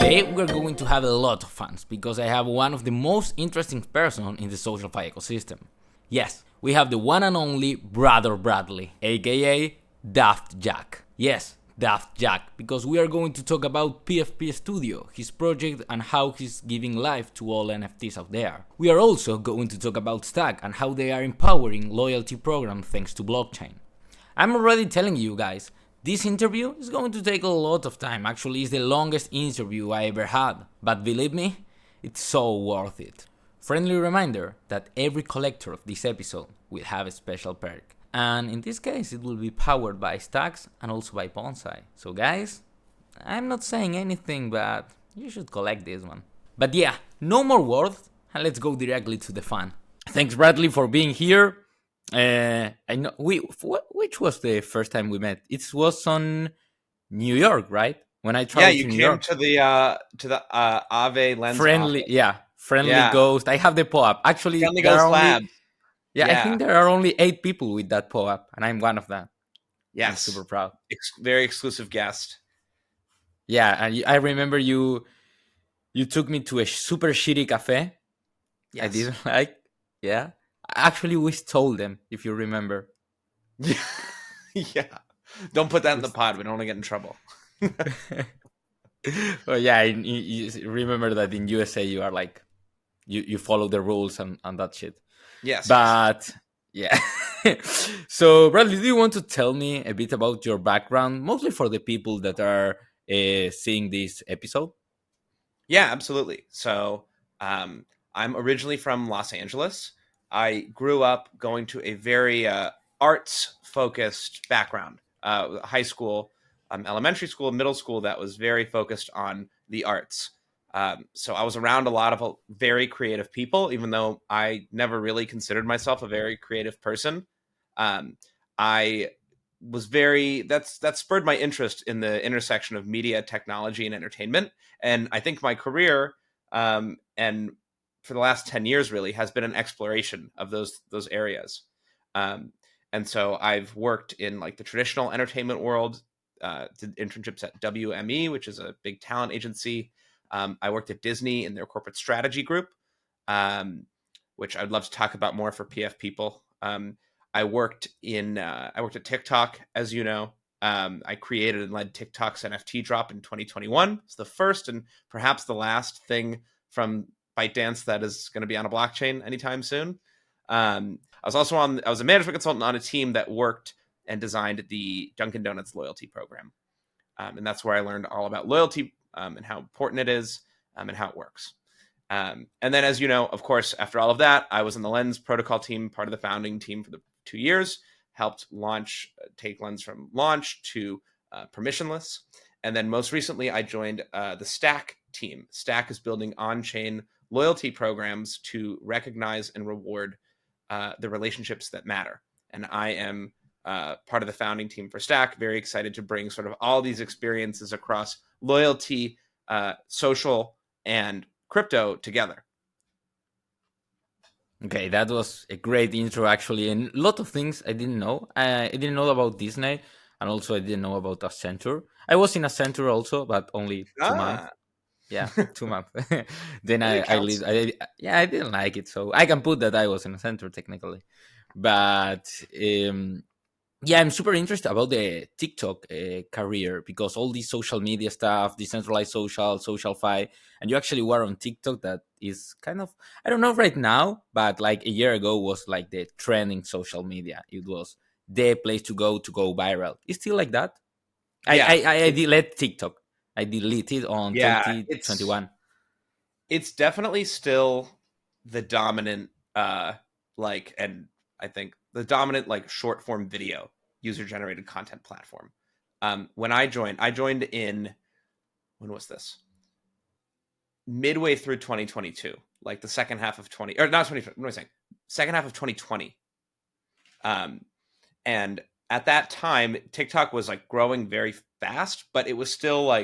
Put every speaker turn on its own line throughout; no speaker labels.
Today we're going to have a lot of fun because I have one of the most interesting person in the SocialFi ecosystem. Yes, we have the one and only Brother Bradley, aka Daft Jack. Yes, Daft Jack, because we are going to talk about PFP Studio, his project and how he's giving life to all NFTs out there. We are also going to talk about Stack and how they are empowering loyalty programs thanks to blockchain. I'm already telling you guys, this interview is going to take a lot of time. Actually, it's the longest interview I ever had. But believe me, it's so worth it. Friendly reminder that every collector of this episode will have a special perk. And in this case, it will be powered by Stacks and also by Bonsai. So guys, I'm not saying anything, but you should collect this one. But yeah, no more words, and let's go directly to the fun. Thanks Bradley for being here. I know which was the first time we met? It was on New York, right? When I traveled to New York.
Yeah, you came to the Ave Lens
Friendly,
office.
Friendly Ghost. I have the pop-up. Actually,
Friendly Ghost Labs.
Yeah, I think there are only 8 people with that pop-up, and I'm one of them.
Yes,
I'm super proud.
Very exclusive guest.
Yeah, and I remember you took me to a super shitty cafe. Yes. I didn't like. Yeah. Actually, we stole them, if you remember.
Yeah. Don't put that in the pod. We don't want to get in trouble.
Well, yeah, you remember that in USA you are like, you follow the rules and that shit.
Yes.
But, yeah. So, Bradley, do you want to tell me a bit about your background, mostly for the people that are seeing this episode?
Yeah, absolutely. So, I'm originally from Los Angeles. I grew up going to a very arts-focused background. High school, elementary school, middle school that was very focused on the arts. So I was around a lot of very creative people, even though I never really considered myself a very creative person. I was that spurred my interest in the intersection of media, technology, and entertainment. And I think my career, and for the last 10 years really has been an exploration of those areas. And so I've worked in like the traditional entertainment world, did internships at WME, which is a big talent agency. I worked at Disney in their corporate strategy group, which I'd love to talk about more for PF People. I worked at TikTok, as you know. I created and led TikTok's NFT drop in 2021. It's the first and perhaps the last thing from ByteDance that is going to be on a blockchain anytime soon. I was a management consultant on a team that worked and designed the Dunkin' Donuts loyalty program. And that's where I learned all about loyalty and how important it is and how it works. And then, as you know, of course, after all of that, I was in the Lens protocol team, part of the founding team for the 2 years, helped take Lens from launch to permissionless. And then most recently, I joined the Stack team. Stack is building on-chain loyalty programs to recognize and reward the relationships that matter. And I am part of the founding team for Stack, very excited to bring sort of all these experiences across loyalty, social, and crypto together.
Okay, that was a great intro, actually, and a lot of things I didn't know. I didn't know about Disney, and also I didn't know about Accenture. I was in Accenture also, but only 2 months. Yeah, 2 months. Then I leave. I didn't like it, so I can put that I was in Accenture technically. But yeah, I'm super interested about the TikTok career because all these social media stuff, decentralized SocialFi, and you actually were on TikTok. That is kind of, I don't know right now, but like a year ago was like the trending social media. It was the place to go viral. It's still like that. Yeah. I deleted TikTok. I deleted it on 2021.
It's definitely still the dominant, and I think the dominant short form video user generated content platform. When I joined in, when was this? Midway through 2022, like the second half of 20, or not 20, what am I saying? Second half of 2020. And at that time, TikTok was growing very fast, but it was still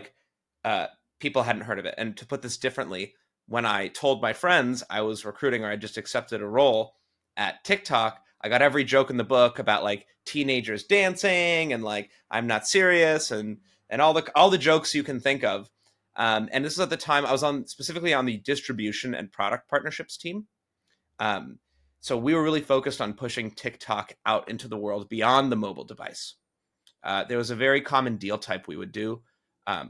people hadn't heard of it. And to put this differently, when I told my friends I was recruiting or I just accepted a role at TikTok, I got every joke in the book about teenagers dancing and I'm not serious and all the jokes you can think of. And this is at the time I was specifically on the distribution and product partnerships team. So we were really focused on pushing TikTok out into the world beyond the mobile device. There was a very common deal type we would do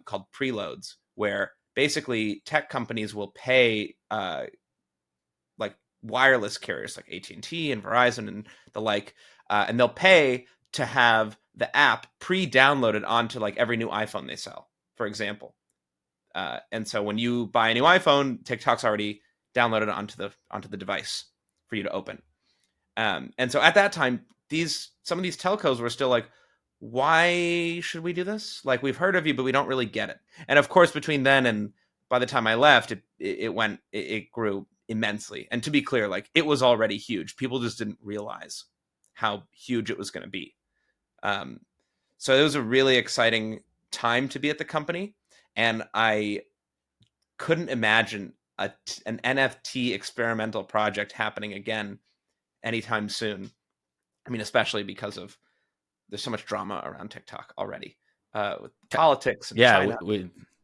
called preloads, where basically tech companies will pay like wireless carriers like AT&T and Verizon and the like, and they'll pay to have the app pre-downloaded onto like every new iPhone they sell, for example. And so when you buy a new iPhone, TikTok's already downloaded onto the device for you to open. And so at that time, some of these telcos were still like, why should we do this? Like, we've heard of you, but we don't really get it. And of course, between then and by the time I left, it grew immensely. And to be clear, like, it was already huge. People just didn't realize how huge it was going to be. So it was a really exciting time to be at the company, and I couldn't imagine an NFT experimental project happening again anytime soon. I mean, especially because there's so much drama around TikTok already, with politics and
Yeah,
China.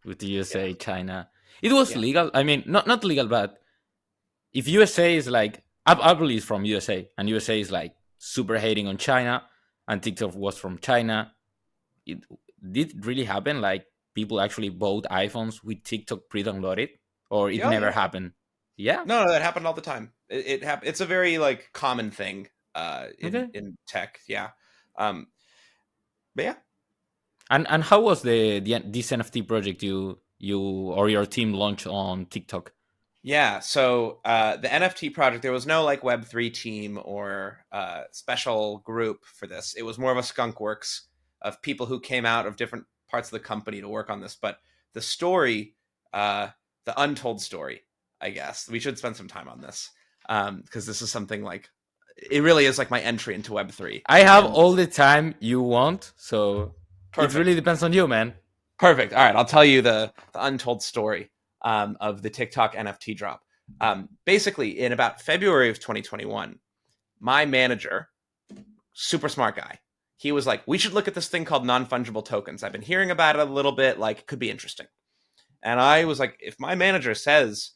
with the USA,
Yeah.
China, it was
Yeah.
legal. I mean, not legal, but if USA is like, I believe from USA, and USA is like super hating on China, and TikTok was from China, it did it really happen? Like people actually bought iPhones with TikTok pre-downloaded, or it
Yeah.
never
Yeah.
happened? Yeah.
No, that happened all the time. It's a very like common thing
Okay.
in tech. Yeah. Um, but yeah.
And how was this NFT project you or your team launched on TikTok?
Yeah, so the NFT project, there was no like Web3 team or special group for this. It was more of a skunk works of people who came out of different parts of the company to work on this. But the story, the untold story, I guess, we should spend some time on this, because this is something like, it really is like my entry into Web3.
I have
And
all the time you want, so it really
perfect.
depends on you, man.
Perfect. All right, I'll tell you the untold story of the TikTok NFT drop. Basically, in about February of 2021, my manager, super smart guy, he was like, "We should look at this thing called non-fungible tokens. I've been hearing about it a little bit. Like, it could be interesting." And I was like, "If my manager says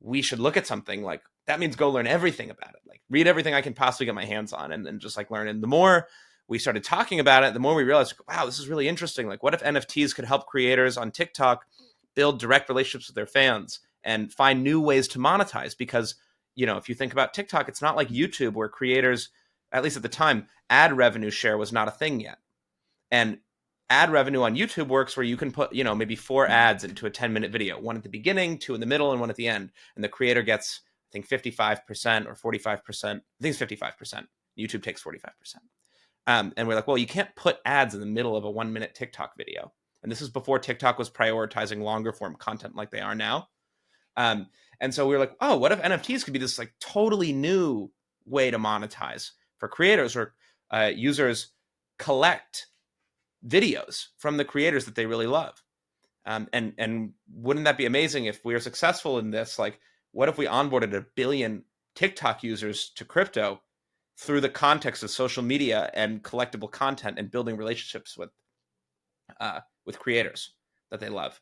we should look at something, like that means go learn everything about it. Like, read everything I can possibly get my hands on, and then just like learn." And the more we started talking about it, the more we realized, wow, this is really interesting. Like, what if NFTs could help creators on TikTok build direct relationships with their fans and find new ways to monetize? Because, if you think about TikTok, it's not like YouTube where creators, at least at the time, ad revenue share was not a thing yet. And ad revenue on YouTube works where you can put, maybe 4 ads into a 10-minute video, one at the beginning, 2 in the middle, and 1 at the end. And the creator gets, I think, 55% or 45%. I think it's 55%. YouTube takes 45%. And we're like, well, you can't put ads in the middle of a 1-minute TikTok video. And this is before TikTok was prioritizing longer form content like they are now. And so we were like, oh, what if NFTs could be this like totally new way to monetize for creators, or users collect videos from the creators that they really love. And wouldn't that be amazing if we were successful in this? Like, what if we onboarded 1 billion TikTok users to crypto through the context of social media and collectible content and building relationships with creators that they love?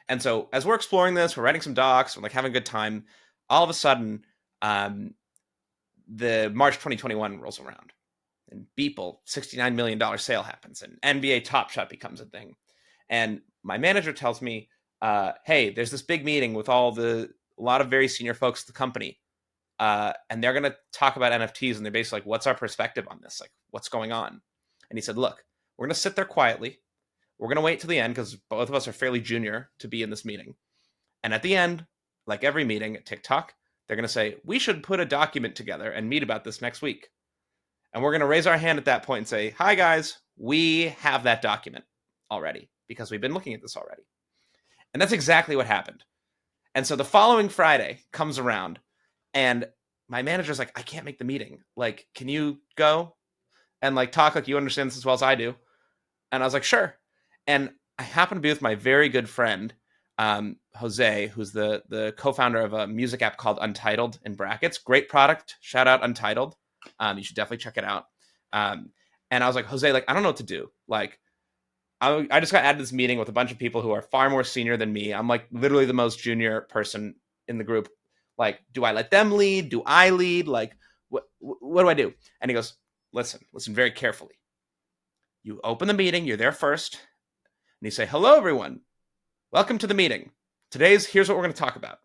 And so as we're exploring this, we're writing some docs, we're like having a good time. All of a sudden, the March 2021 rolls around, and Beeple $69 million sale happens, and NBA Top Shot becomes a thing. And my manager tells me, hey, there's this big meeting with a lot of very senior folks at the company. And they're going to talk about NFTs. And they're basically like, what's our perspective on this? Like, what's going on? And he said, look, we're going to sit there quietly. We're going to wait till the end because both of us are fairly junior to be in this meeting. And at the end, like every meeting at TikTok, they're going to say, we should put a document together and meet about this next week. And we're going to raise our hand at that point and say, hi, guys, we have that document already because we've been looking at this already. And that's exactly what happened. And so the following Friday comes around, and my manager's like, I can't make the meeting. Like, can you go and like talk like you understand this as well as I do? And I was like, sure. And I happen to be with my very good friend, Jose, who's the co-founder of a music app called Untitled, in brackets. Great product. Shout out Untitled. You should definitely check it out. And I was like, Jose, like, I don't know what to do. Like, I just got added to this meeting with a bunch of people who are far more senior than me. I'm like literally the most junior person in the group. Like, do I let them lead? Do I lead? Like, what do I do? And he goes, listen very carefully. You open the meeting, you're there first, and you say, hello, everyone. Welcome to the meeting. Here's what we're going to talk about.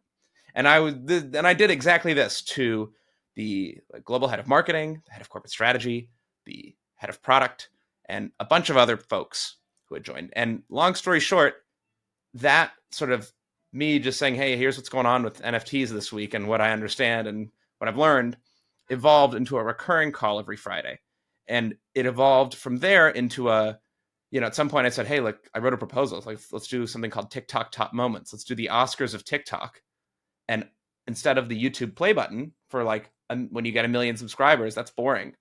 And I did exactly this to the global head of marketing, the head of corporate strategy, the head of product, and a bunch of other folks who had joined. And long story short, that sort of me just saying, hey, here's what's going on with NFTs this week and what I understand and what I've learned evolved into a recurring call every Friday. And it evolved from there into at some point I said, hey, look, I wrote a proposal. Like, let's do something called TikTok Top Moments. Let's do the Oscars of TikTok. And instead of the YouTube play button for when you get 1 million subscribers, that's boring.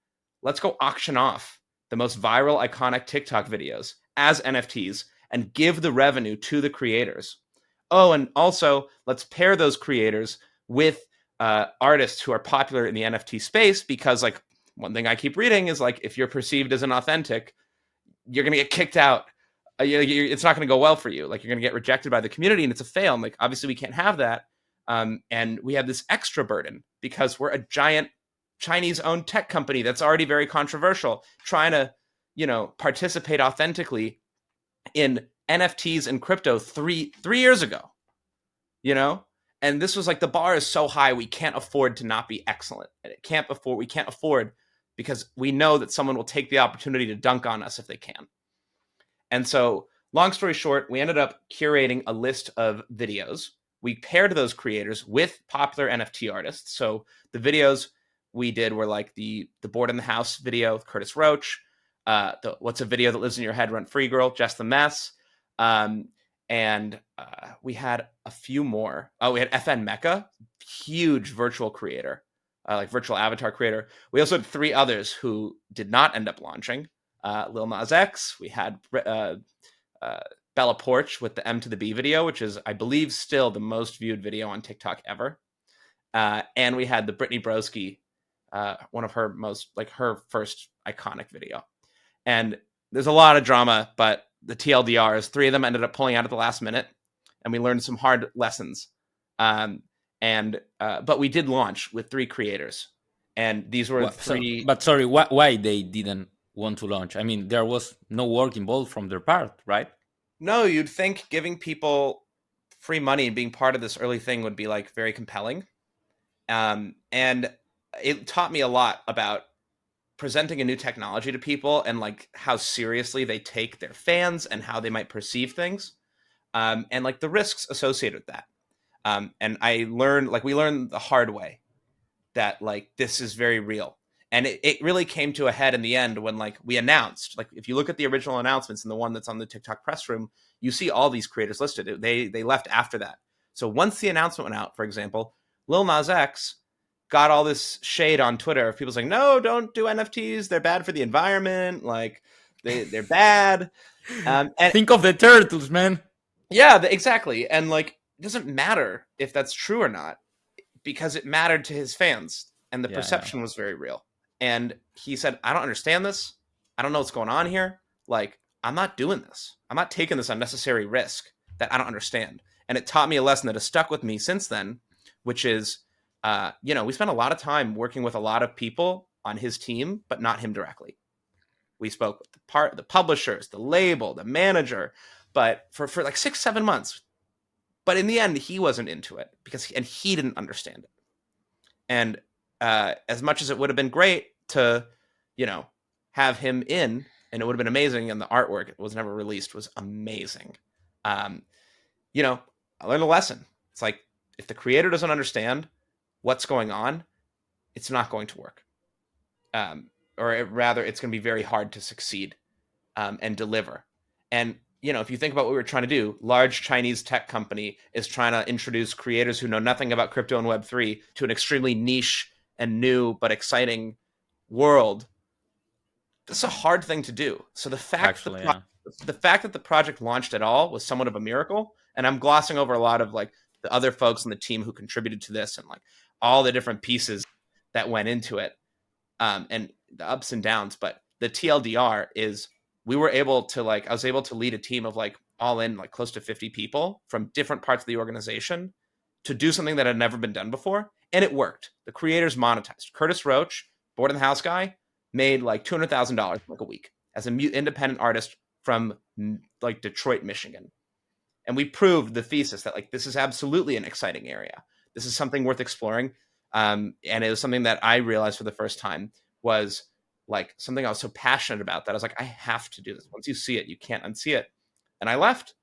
Let's go auction off the most viral, iconic TikTok videos as NFTs and give the revenue to the creators. Oh, and also let's pair those creators with artists who are popular in the NFT space, because one thing I keep reading is if you're perceived as inauthentic, you're going to get kicked out. It's not going to go well for you. You're going to get rejected by the community and it's a fail. And obviously we can't have that. And we have this extra burden because we're a giant Chinese-owned tech company that's already very controversial, trying to, participate authentically in NFTs and crypto three years ago, and this was the bar is so high, we can't afford to not be excellent. And we can't afford because we know that someone will take the opportunity to dunk on us if they can. And so, long story short, we ended up curating a list of videos. We paired those creators with popular NFT artists. So the videos we did were the Board in the House video with Curtis Roach, What's a Video That Lives in Your Head, Rent Free Girl, Jess the Mess, and we had a few more. Oh, we had FN Mecca, huge virtual creator, virtual avatar creator. We also had 3 others who did not end up launching. Lil Nas X. We had Bella Porch with the M to the B video, which is, I believe, still the most viewed video on TikTok ever. And we had the Brittany Broski, one of her most, her first iconic video. And there's a lot of drama, but the TLDR is 3 of them ended up pulling out at the last minute, and we learned some hard lessons. But we did launch with 3 creators, and these were 3.
But sorry, why they didn't want to launch? I mean, there was no work involved from their part, right?
No, you'd think giving people free money and being part of this early thing would be very compelling. And it taught me a lot about presenting a new technology to people and how seriously they take their fans and how they might perceive things, and the risks associated with that. And I learned, we learned the hard way that this is very real. And it really came to a head in the end when we announced, if you look at the original announcements and the one that's on the TikTok press room, you see all these creators listed. They left after that. So once the announcement went out, for example, Lil Nas X got all this shade on Twitter of people saying, no, don't do NFTs. They're bad for the environment. They're bad.
And think of the turtles, man.
Yeah, exactly. And it doesn't matter if that's true or not, because it mattered to his fans and the perception was very real. And he said, I don't understand this. I don't know what's going on here. I'm not doing this. I'm not taking this unnecessary risk that I don't understand. And it taught me a lesson that has stuck with me since then, which is, we spent a lot of time working with a lot of people on his team, but not him directly. We spoke with the publishers, the label, the manager, but for 6-7 months. But in the end, he wasn't into it and he didn't understand it. And as much as it would have been great to, have him in, and it would have been amazing, and the artwork, it was never released, was amazing. I learned a lesson. It's if the creator doesn't understand what's going on, it's not going to work. Rather, it's going to be very hard to succeed and deliver. And, if you think about what we were trying to do, large Chinese tech company is trying to introduce creators who know nothing about crypto and Web3 to an extremely niche and new but exciting world. That's a hard thing to do. So the fact that the project launched at all was somewhat of a miracle. And I'm glossing over a lot of the other folks on the team who contributed to this and all the different pieces that went into it, and the ups and downs. But the TLDR is we were able to I was able to lead a team of all in close to 50 people from different parts of the organization to do something that had never been done before. And it worked. The creators monetized. Curtis Roach, board in the house guy, made $200,000 a week as an independent artist from Detroit, Michigan. And we proved the thesis that this is absolutely an exciting area. This is something worth exploring. And it was something that I realized for the first time was something I was so passionate about that I was I have to do this. Once you see it, you can't unsee it. And I left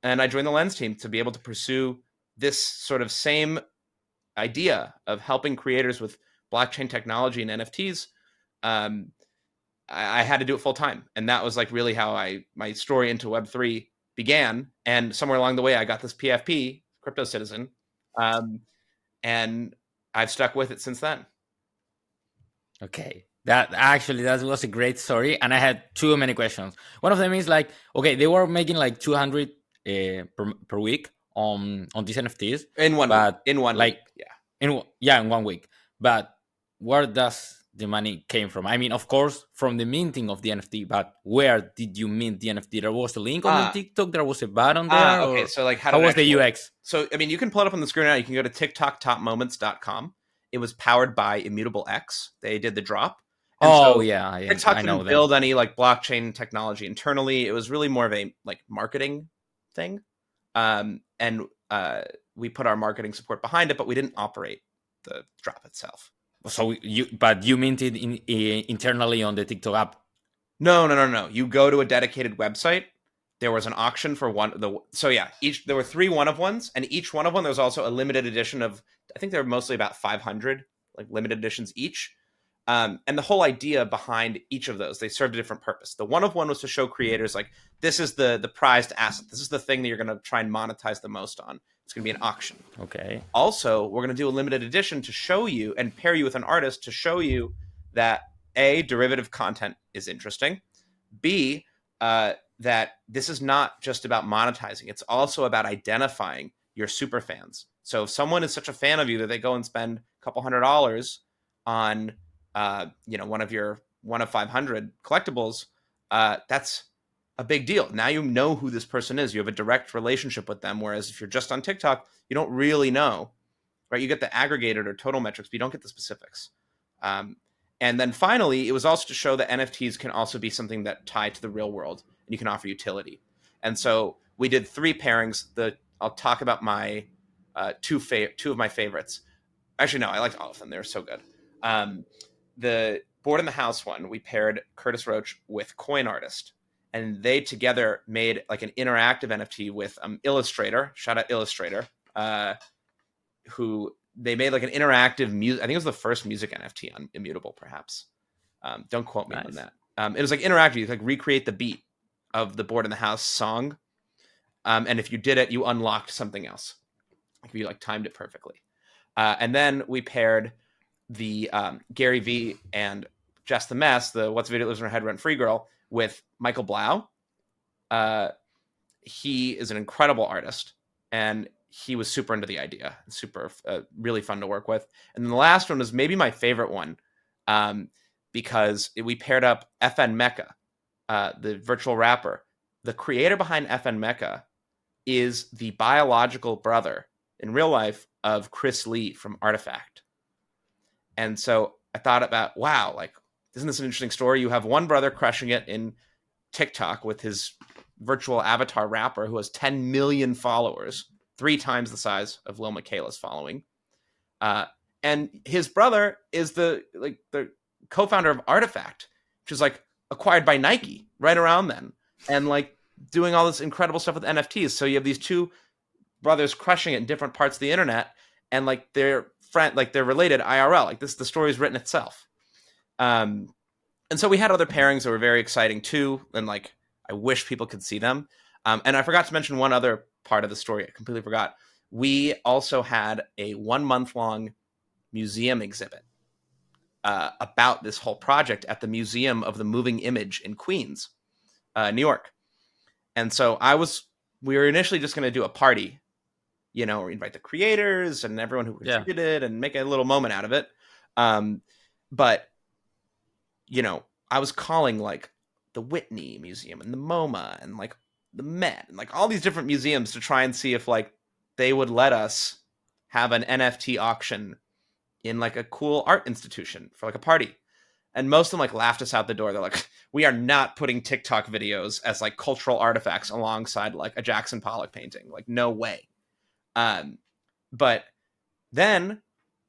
and I joined the Lens team to be able to pursue this sort of same idea of helping creators with blockchain technology and NFTs. I had to do it full time. And that was really how my story into Web3 began. And somewhere along the way, I got this PFP, Crypto Citizen. And I've stuck with it since then.
Okay. That was a great story. And I had too many questions. One of them is okay, they were making 200 per week on these NFTs.
In one week. Yeah.
In 1 week. But where does the money came from? I mean, of course, from the minting of the NFT, but where did you mint the NFT? There was a link on the TikTok. There was a button there.
Okay, so
how was the UX?
So I mean, you can pull it up on the screen now. You can go to TikToktopmoments.com. It was powered by Immutable X. They did the drop.
And yeah.
TikTok didn't build any blockchain technology internally. It was really more of a marketing thing. And we put our marketing support behind it, but we didn't operate the drop itself.
So you minted internally on the TikTok app?
No. You go to a dedicated website. There was an auction for there were 3 one-of-ones, and each one of them there was also a limited edition of, I think there were mostly about 500 limited editions each. And the whole idea behind each of those, they served a different purpose. The one-of-one was to show creators this is the prized asset. This is the thing that you're going to try and monetize the most on. It's going to be an auction.
Okay.
Also, we're going to do a limited edition to show you and pair you with an artist to show you that A, derivative content is interesting. B, that this is not just about monetizing. It's also about identifying your super fans. So if someone is such a fan of you that they go and spend a couple $100 on one of 500 collectibles, that's a big deal. Now you know who this person is. You have a direct relationship with them. Whereas if you're just on TikTok, you don't really know, right? You get the aggregated or total metrics, but you don't get the specifics. And then finally, it was also to show that NFTs can also be something that tie to the real world and you can offer utility. And so we did 3 pairings. I'll talk about my two of my favorites. Actually, no, I liked all of them. They were so good. The board in the house one, we paired Curtis Roach with Coin Artist. And they together made an interactive NFT with Illustrator. Shout out Illustrator, who they made an interactive music. I think it was the first music NFT on Immutable, perhaps. Don't quote me on that. It was interactive. You could recreate the beat of the board in the house song, and if you did it, you unlocked something else. If you timed it perfectly, and then we paired the Gary V and Just the Mess, the What's Video Lives in Her Head Rent Free girl, with Michael Blau. He is an incredible artist, and he was super into the idea. Super, really fun to work with. And then the last one was maybe my favorite one, because we paired up FN Mecca, the virtual rapper. The creator behind FN Mecca is the biological brother in real life of Chris Lee from Artifact. And so I thought about, wow, isn't this an interesting story? You have one brother crushing it in TikTok with his virtual avatar rapper who has 10 million followers, 3 times the size of Lil Miquela's following. And his brother is the co-founder of Artifact, which is acquired by Nike right around then, and doing all this incredible stuff with NFTs. So you have these 2 brothers crushing it in different parts of the internet, and they're related IRL. The story's written itself. And so we had other pairings that were very exciting too, and I wish people could see them. And I forgot to mention one other part of the story. I completely forgot. We also had a 1-month-long museum exhibit about this whole project at the Museum of the Moving Image in Queens, New York. And so we were initially just going to do a party, or invite the creators and everyone who contributed and make a little moment out of it. But I was calling the Whitney Museum and the MoMA and like the Met and like all these different museums to try and see if like they would let us have an NFT auction in like a cool art institution for like a party. And most of them like laughed us out the door. They're like, we are not putting TikTok videos as like cultural artifacts alongside like a Jackson Pollock painting. Like, no way. But then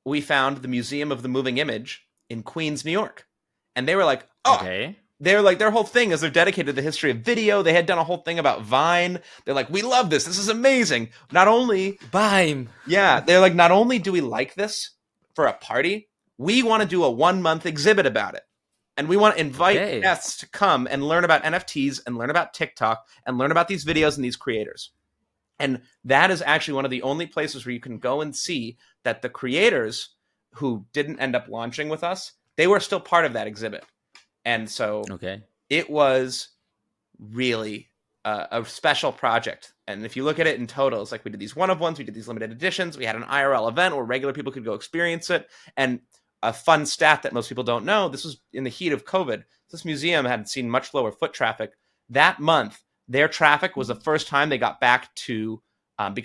we found the Museum of the Moving Image in Queens, New York. And they were like, oh,
Okay.
they're like, their whole thing is they're dedicated to the history of video. They had done a whole thing about Vine. They're like, we love this. This is amazing. Not only,
Bime.
yeah, they're like, not only do we like this for a party, we want to do a 1-month exhibit about it. And we want to invite guests to come and learn about NFTs and learn about TikTok and learn about these videos and these creators. And that is actually one of the only places where you can go and see that the creators who didn't end up launching with us, they were still part of that exhibit. And so it was really a special project. And if you look at it in total, it's like we did these one-of-ones, we did these limited editions, we had an IRL event where regular people could go experience it. And a fun stat that most people don't know, this was in the heat of COVID. This museum had seen much lower foot traffic. That month, their traffic was the first time they got back to,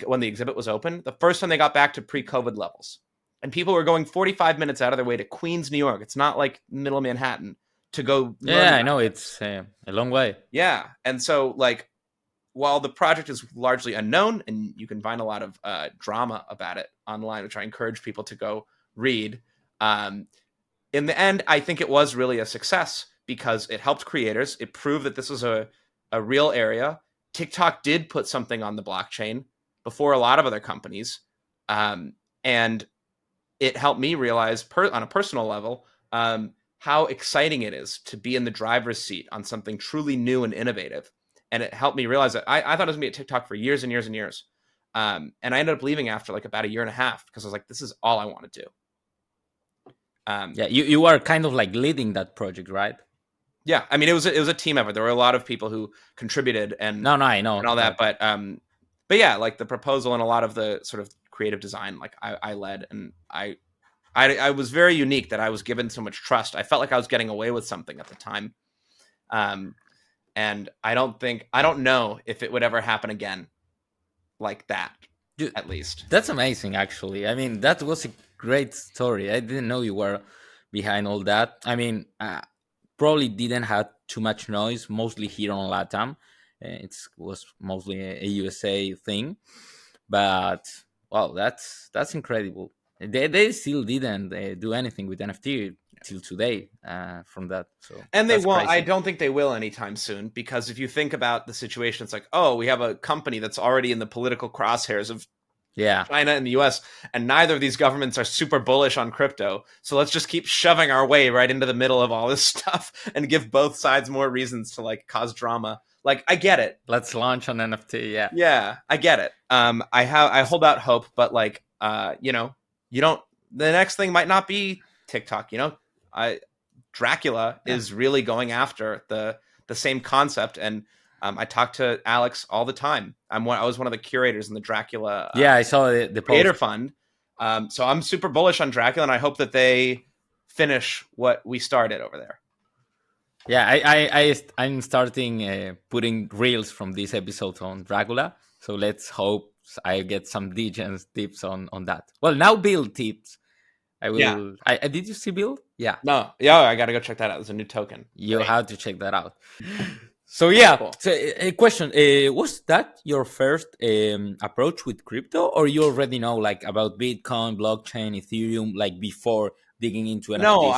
when the exhibit was open, the first time they got back to pre-COVID levels. And people were going 45 minutes out of their way to Queens, New York. It's not like middle Manhattan to go.
Yeah, I know. It's a long way.
Yeah. And so, like, while the project is largely unknown, and you can find a lot of drama about it online, which I encourage people to go read, in the end, I think it was really a success because it helped creators. It proved that this was a real area. TikTok did put something on the blockchain before a lot of other companies. And it helped me realize on a personal level how exciting it is to be in the driver's seat on something truly new and innovative. And it helped me realize that I thought it was going to be at TikTok for years and years and years. And I ended up leaving after like about a year and a half because I was like, this is all I want to do.
Yeah, you are kind of like leading that project, right?
Yeah, I mean, it was a team effort. There were a lot of people who contributed and
no, I know
and all that. But yeah, like the proposal and a lot of the sort of creative design, like I led, and I was very unique that I was given so much trust. I felt like I was getting away with something at the time, and I don't know if it would ever happen again, like that.
Dude,
at least
that's amazing. Actually, I mean, that was a great story. I didn't know you were behind all that. I mean, probably didn't have too much noise, mostly here on Latam. It was mostly a USA thing, but wow, that's incredible. They still didn't do anything with NFT till today from that. So
and they won't.
Crazy.
I don't think they will anytime soon because if you think about the situation, it's like, oh, we have a company that's already in the political crosshairs of China and the US, and neither of these governments are super bullish on crypto. So let's just keep shoving our way right into the middle of all this stuff and give both sides more reasons to like cause drama. Like, I get it.
Let's launch an NFT. Yeah.
Yeah, I get it. I hold out hope, but like, you know, you don't. The next thing might not be TikTok. You know, Dracula is really going after the same concept, and I talk to Alex all the time. I was one of the curators in the Dracula.
I saw the
Creator Fund. So I'm super bullish on Dracula, and I hope that they finish what we started over there.
Yeah, I'm starting putting reels from this episode on Dracula. So let's hope I get some Degens tips on that. Well, now build tips. I will. Yeah. Did you see build? Yeah.
No. Yeah, I got to go check that out. There's a new token.
You have to check that out. So yeah, cool. So a question: was that your first approach with crypto, or you already know like about Bitcoin, blockchain, Ethereum, like before digging into NFTs?
No,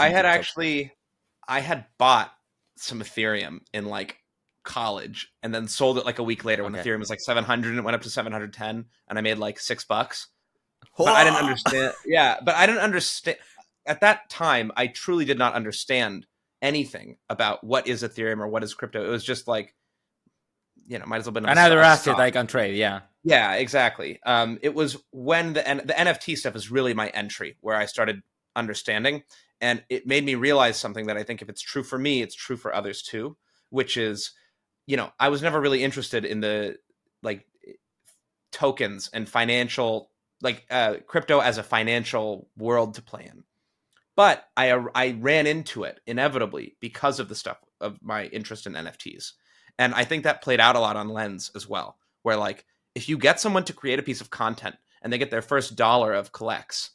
I had bought some Ethereum in like college and then sold it like a week later when Ethereum was like 700 and it went up to 710 and I made like $6. But I didn't understand. Yeah, but I didn't understand at that time. I truly did not understand anything about what is Ethereum or what is crypto. It was just like, you know, might as well been
another asset I can trade. Yeah,
exactly. It was when the NFT stuff is really my entry where I started understanding, and it made me realize something that I think if it's true for me, it's true for others too, which is, you know, I was never really interested in the like tokens and financial, like crypto as a financial world to play in. But I ran into it inevitably because of the stuff of my interest in NFTs. And I think that played out a lot on Lens as well, where like if you get someone to create a piece of content and they get their first dollar of collects,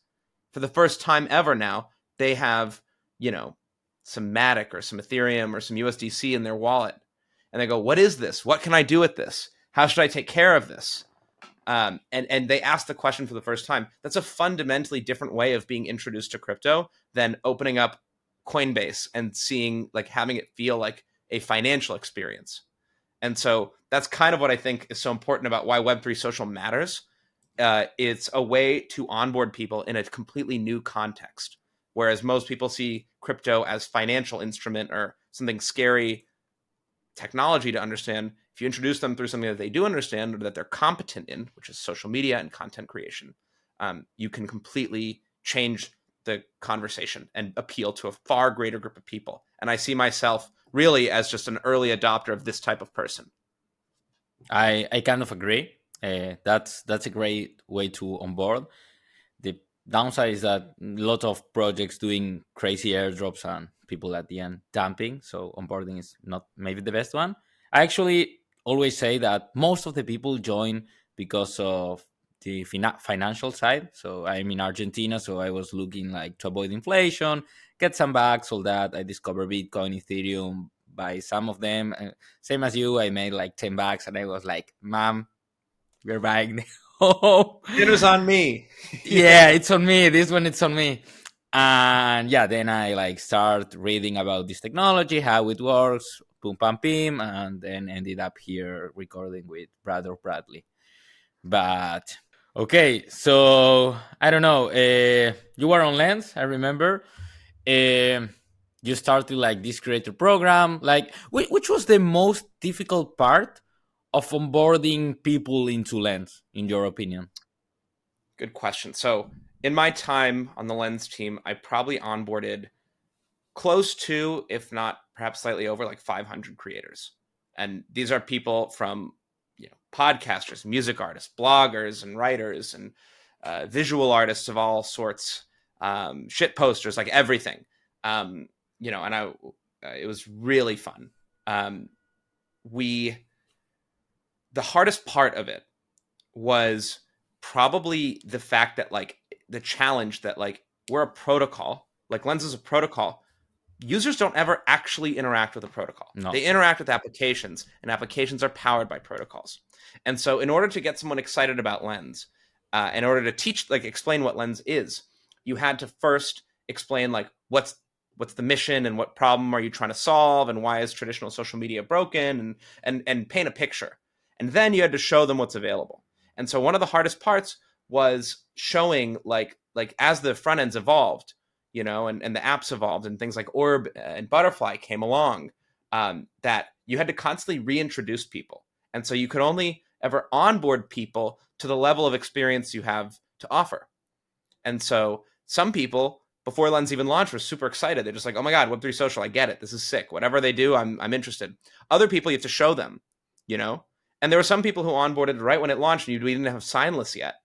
for the first time ever now, they have, you know, some Matic or some Ethereum or some USDC in their wallet. And they go, what is this? What can I do with this? How should I take care of this? And they ask the question for the first time. That's a fundamentally different way of being introduced to crypto than opening up Coinbase and seeing, like, having it feel like a financial experience. And so that's kind of what I think is so important about why Web3 social matters. It's a way to onboard people in a completely new context. Whereas most people see crypto as financial instrument or something scary technology to understand. If you introduce them through something that they do understand or that they're competent in, which is social media and content creation, you can completely change the conversation and appeal to a far greater group of people. And I see myself really as just an early adopter of this type of person.
I kind of agree. That's a great way to onboard. The downside is that a lot of projects doing crazy airdrops and people at the end dumping, so onboarding is not maybe the best one. I actually always say that most of the people join because of the financial side. So I'm in Argentina, so I was looking like to avoid inflation, get some bags, all that. I discovered Bitcoin, Ethereum, buy some of them. Same as you, I made like 10 bucks, and I was like, "Mom, we're buying." Oh,
It was on me.
yeah, it's on me. This one, it's on me. And yeah, then I like start reading about this technology, how it works, boom, pam, pim, and then ended up here recording with Brother Bradley. But okay, so I don't know. You were on Lens, I remember. Um you started like this creator program. Like, which was the most difficult part of onboarding people into Lens, in your opinion?
Good question. So in my time on the Lens team, I probably onboarded close to, if not perhaps slightly over, like 500 creators. And these are people from, you know, podcasters, music artists, bloggers, and writers, and visual artists of all sorts, shit posters, like everything. You know, and it was really fun. Um, we, the hardest part of it was probably the fact that, like, the challenge that, like, we're a protocol, like Lens is a protocol. Users don't ever actually interact with a protocol.
No.
They interact with applications, and applications are powered by protocols. And so in order to get someone excited about Lens, in order to teach, like, explain what Lens is, you had to first explain, like, what's the mission and what problem are you trying to solve and why is traditional social media broken, and paint a picture. And then you had to show them what's available. And so one of the hardest parts was showing, like as the front ends evolved, you know, and the apps evolved and things like Orb and Butterfly came along, that you had to constantly reintroduce people. And so you could only ever onboard people to the level of experience you have to offer. And so some people, before Lens even launched, were super excited. They're just like, oh my God, Web3 social, I get it. This is sick. Whatever they do, I'm interested. Other people, you have to show them, you know? And there were some people who onboarded right when it launched and we didn't have sign lists yet.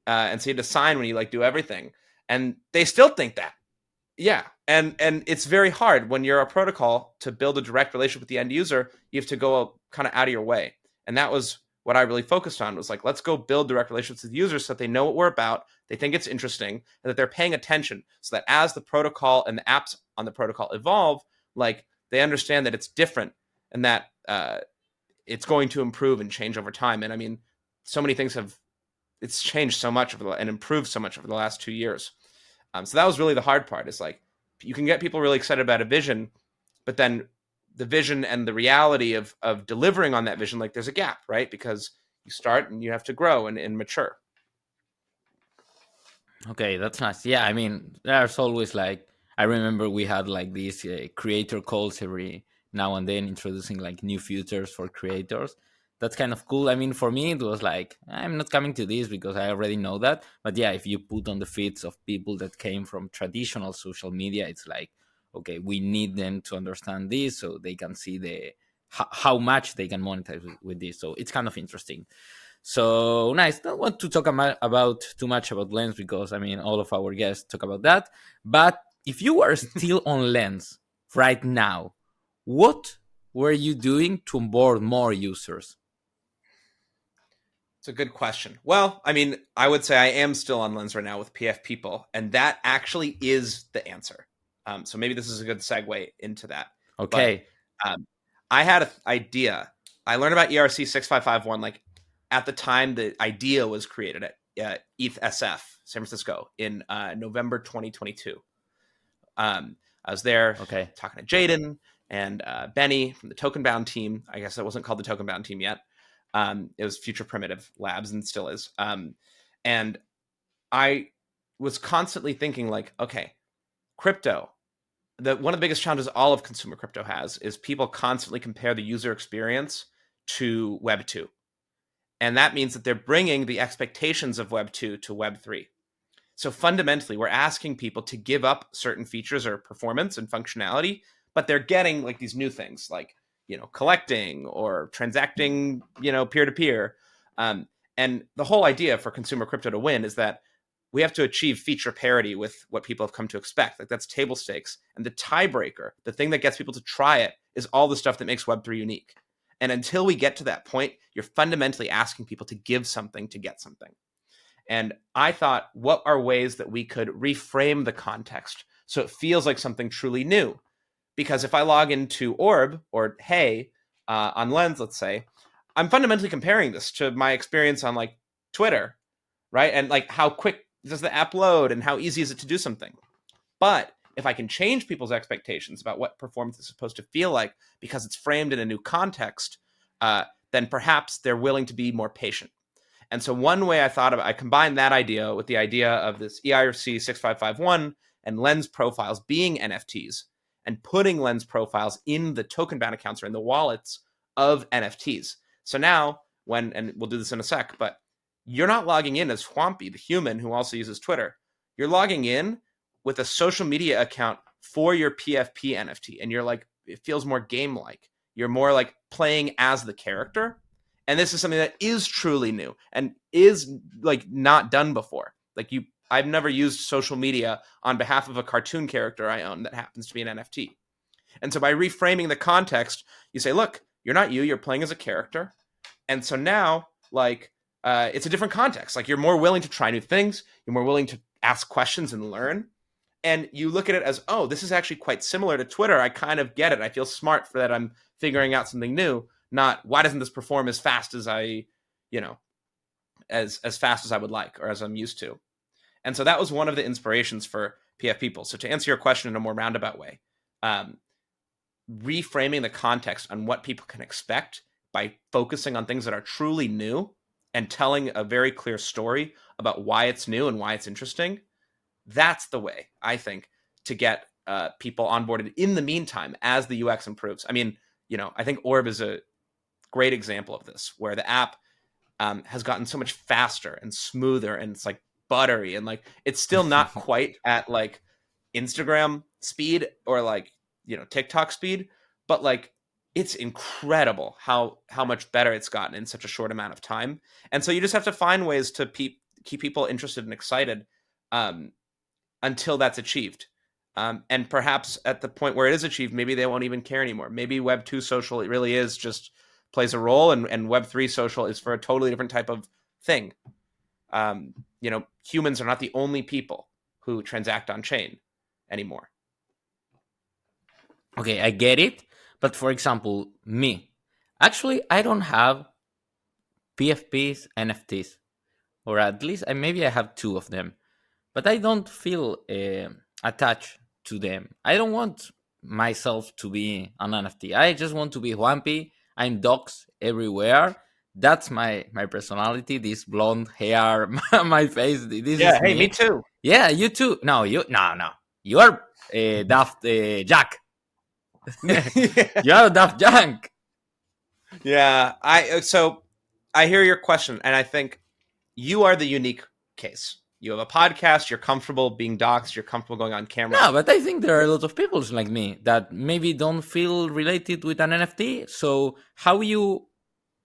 And so you had to sign when you, like, do everything. And they still think that. Yeah. And it's very hard when you're a protocol to build a direct relationship with the end user. You have to go kind of out of your way. And that was what I really focused on, was like, let's go build direct relationships with users so that they know what we're about, they think it's interesting, and that they're paying attention, so that as the protocol and the apps on the protocol evolve, like, they understand that it's different and that it's going to improve and change over time. And I mean, so many things it's changed so much and improved so much over the last 2 years. So that was really the hard part. Is like, you can get people really excited about a vision, but then the vision and the reality of delivering on that vision, like, there's a gap, right? Because you start and you have to grow and mature.
Okay, that's nice. Yeah, I mean, there's always like, I remember we had like these creator calls every now and then, introducing like new features for creators. That's kind of cool. I mean, for me, it was like, I'm not coming to this because I already know that. But yeah, if you put on the feeds of people that came from traditional social media, it's like, okay, we need them to understand this so they can see how much they can monetize with this. So it's kind of interesting. So nice. Don't want to talk about too much about Lens because I mean all of our guests talk about that. But if you are still on Lens right now, What were you doing to onboard more users?
It's a good question. Well, I mean, I would say I am still on Lens right now with PF People, and that actually is the answer. So maybe this is a good segue into that. But
Okay.
um, I had an idea. I learned about ERC 6551 like at the time the idea was created at ETH SF, San Francisco, in November 2022. I was there
Okay.
talking to Jaden and Benny from the Token Bound team. I guess it wasn't called the Token Bound team yet. It was Future Primitive Labs and still is. And I was constantly thinking like, okay, crypto. One of the biggest challenges all of consumer crypto has is people constantly compare the user experience to Web 2. And that means that they're bringing the expectations of Web 2 to Web 3. So fundamentally, we're asking people to give up certain features or performance and functionality, but they're getting like these new things like, collecting or transacting, peer to peer. And the whole idea for consumer crypto to win is that we have to achieve feature parity with what people have come to expect. Like that's table stakes. And the tiebreaker, the thing that gets people to try it, is all the stuff that makes Web3 unique. And until we get to that point, you're fundamentally asking people to give something to get something. And I thought, what are ways that we could reframe the context so it feels like something truly new? Because if I log into Orb or Hey on Lens, let's say, I'm fundamentally comparing this to my experience on like Twitter, right? And like how quick does the app load and how easy is it to do something? But if I can change people's expectations about what performance is supposed to feel like because it's framed in a new context, then perhaps they're willing to be more patient. And so one way I thought of it, I combined that idea with the idea of this EIRC 6551 and Lens profiles being NFTs and putting Lens profiles in the token bound accounts or in the wallets of NFTs. So now and we'll do this in a sec, but you're not logging in as Swampy, the human who also uses Twitter. You're logging in with a social media account for your PFP NFT. And you're like, it feels more game-like. You're more like playing as the character. And this is something that is truly new and is like not done before. I've never used social media on behalf of a cartoon character I own that happens to be an NFT. And so by reframing the context, you say, look, you're not you're playing as a character. And so now, it's a different context. Like you're more willing to try new things. You're more willing to ask questions and learn. And you look at it as, oh, this is actually quite similar to Twitter. I kind of get it. I feel smart for that. I'm figuring out something new. Not why doesn't this perform as fast as I, as fast as I would like or as I'm used to. And so that was one of the inspirations for PF People. So to answer your question in a more roundabout way, reframing the context on what people can expect by focusing on things that are truly new and telling a very clear story about why it's new and why it's interesting. That's the way, I think, to get people onboarded in the meantime as the UX improves. I mean, I think Orb is a great example of this, where the app has gotten so much faster and smoother, and it's like buttery, and like it's still not quite at like Instagram speed or like TikTok speed, but like it's incredible how much better it's gotten in such a short amount of time. And so you just have to find ways to keep people interested and excited until that's achieved. And perhaps at the point where it is achieved, maybe they won't even care anymore. Maybe Web 2 social, it really is just plays a role, and Web 3 social is for a totally different type of thing. Humans are not the only people who transact on chain anymore.
Okay, I get it. But for example, me, actually, I don't have PFPs, NFTs, or at least maybe I have two of them, but I don't feel attached to them. I don't want myself to be an NFT. I just want to be Juanpi. I'm dogs everywhere. That's my personality. This blonde hair, my face. This
Yeah,
is
hey, me
me.
too.
Yeah, you too. No, no. You are Daft Jack. You are Daft Jack.
Yeah, I hear your question, and I think you are the unique case. You have a podcast, you're comfortable being doxxed, you're comfortable going on camera.
No, but I think there are a lot of people like me that maybe don't feel related with an NFT. So how you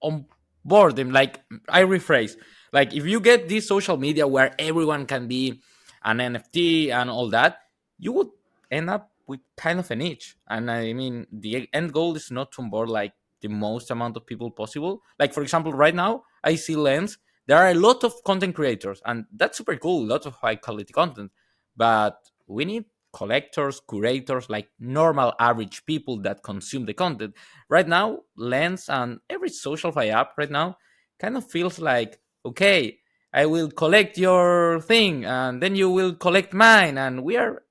onboard them? Like I rephrase, like if you get this social media where everyone can be an NFT and all that, you would end up with kind of a niche. And I mean, the end goal is not to onboard like the most amount of people possible. Like for example, right now I see Lens. There are a lot of content creators, and that's super cool. Lots of high quality content, but we need collectors, curators, like normal average people that consume the content. Right now, Lens and every SocialFi app right now kind of feels like, okay, I will collect your thing and then you will collect mine, and we are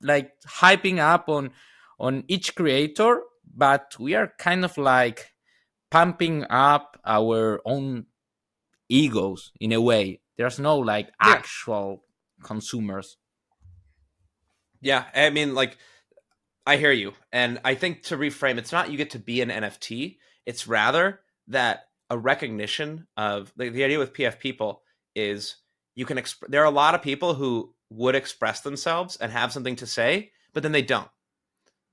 like hyping up on each creator, but we are kind of like pumping up our own egos in a way. There's no like
Yeah.
actual consumers.
Yeah. I mean, like, I hear you. And I think to reframe, it's not you get to be an NFT, it's rather that a recognition of the idea with PF people is you can there are a lot of people who would express themselves and have something to say, but then they don't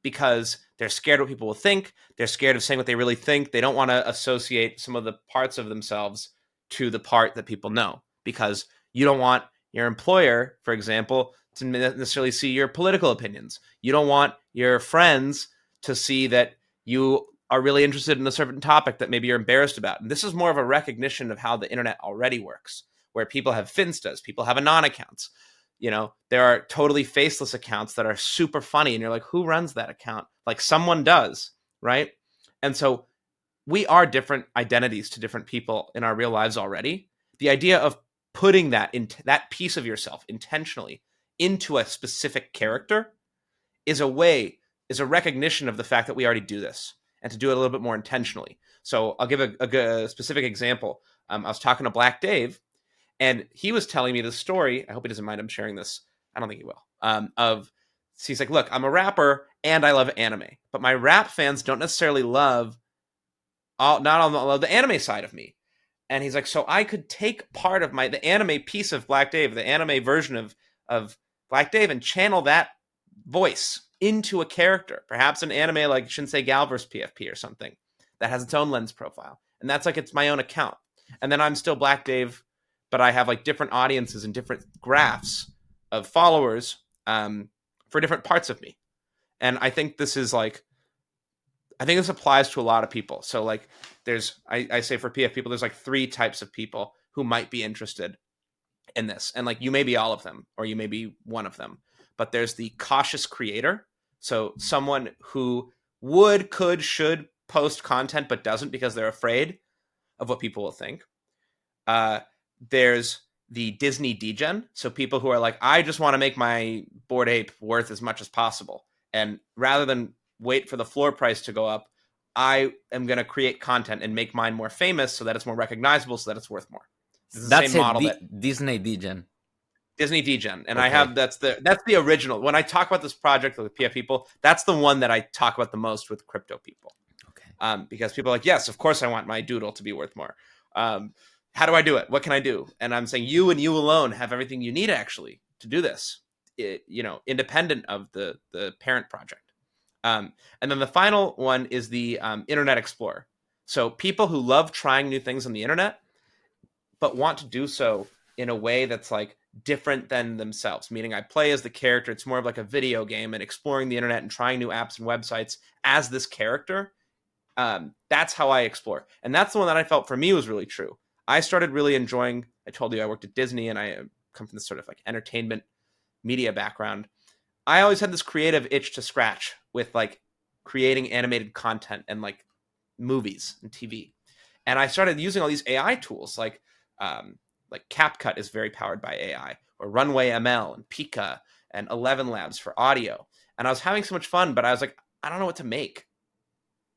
because they're scared what people will think. They're scared of saying what they really think. They don't want to associate some of the parts of themselves to the part that people know because you don't want your employer, for example, to necessarily see your political opinions. You don't want your friends to see that you are really interested in a certain topic that maybe you're embarrassed about. And this is more of a recognition of how the internet already works, where people have finstas, people have anon accounts. You know, there are totally faceless accounts that are super funny, and you're like, who runs that account? Like someone does, right? And so we are different identities to different people in our real lives already. The idea of putting that into that piece of yourself intentionally into a specific character is a way, is a recognition of the fact that we already do this and to do it a little bit more intentionally. So I'll give a specific example. I was talking to Black Dave, and he was telling me this story. I hope he doesn't mind I'm sharing this. I don't think he will. Of he's like, look, I'm a rapper and I love anime, but my rap fans don't necessarily love not all love the anime side of me. And he's like, so I could take part of the anime piece of Black Dave, the anime version of Black Dave, and channel that voice into a character, perhaps an anime like Shinsei Galver's PFP or something that has its own lens profile. And that's like it's my own account. And then I'm still Black Dave, but I have like different audiences and different graphs of followers for different parts of me. And I think this is like I think this applies to a lot of people. So like there's I say for PF people, there's like 3 types of people who might be interested in this. And like you may be all of them or you may be one of them. But there's the cautious creator. So someone who would, could, should post content but doesn't because they're afraid of what people will think. There's the Disney degen. So people who are like, I just want to make my Bored Ape worth as much as possible. And rather than wait for the floor price to go up, I am going to create content and make mine more famous so that it's more recognizable, so that it's worth more. This is the
That's
same
it.
model that
Disney Degen.
Disney degen, and I
Okay.
have that's the original. When I talk about this project with PF people, that's the one that I talk about the most with crypto people,
Okay.
because people are like, yes, of course I want my doodle to be worth more. How do I do it? What can I do? And I'm saying you and you alone have everything you need actually to do this. Independent of the parent project. And then the final one is the Internet Explorer. So people who love trying new things on the internet, but want to do so in a way that's like different than themselves. Meaning I play as the character. It's more of like a video game and exploring the internet and trying new apps and websites as this character. That's how I explore. And that's the one that I felt for me was really true. I started really enjoying, I told you I worked at Disney and I come from this sort of like entertainment media background. I always had this creative itch to scratch with like creating animated content and like movies and TV. And I started using all these AI tools like CapCut is very powered by AI, or Runway ML and Pika and 11 Labs for audio. And I was having so much fun, but I was like, I don't know what to make.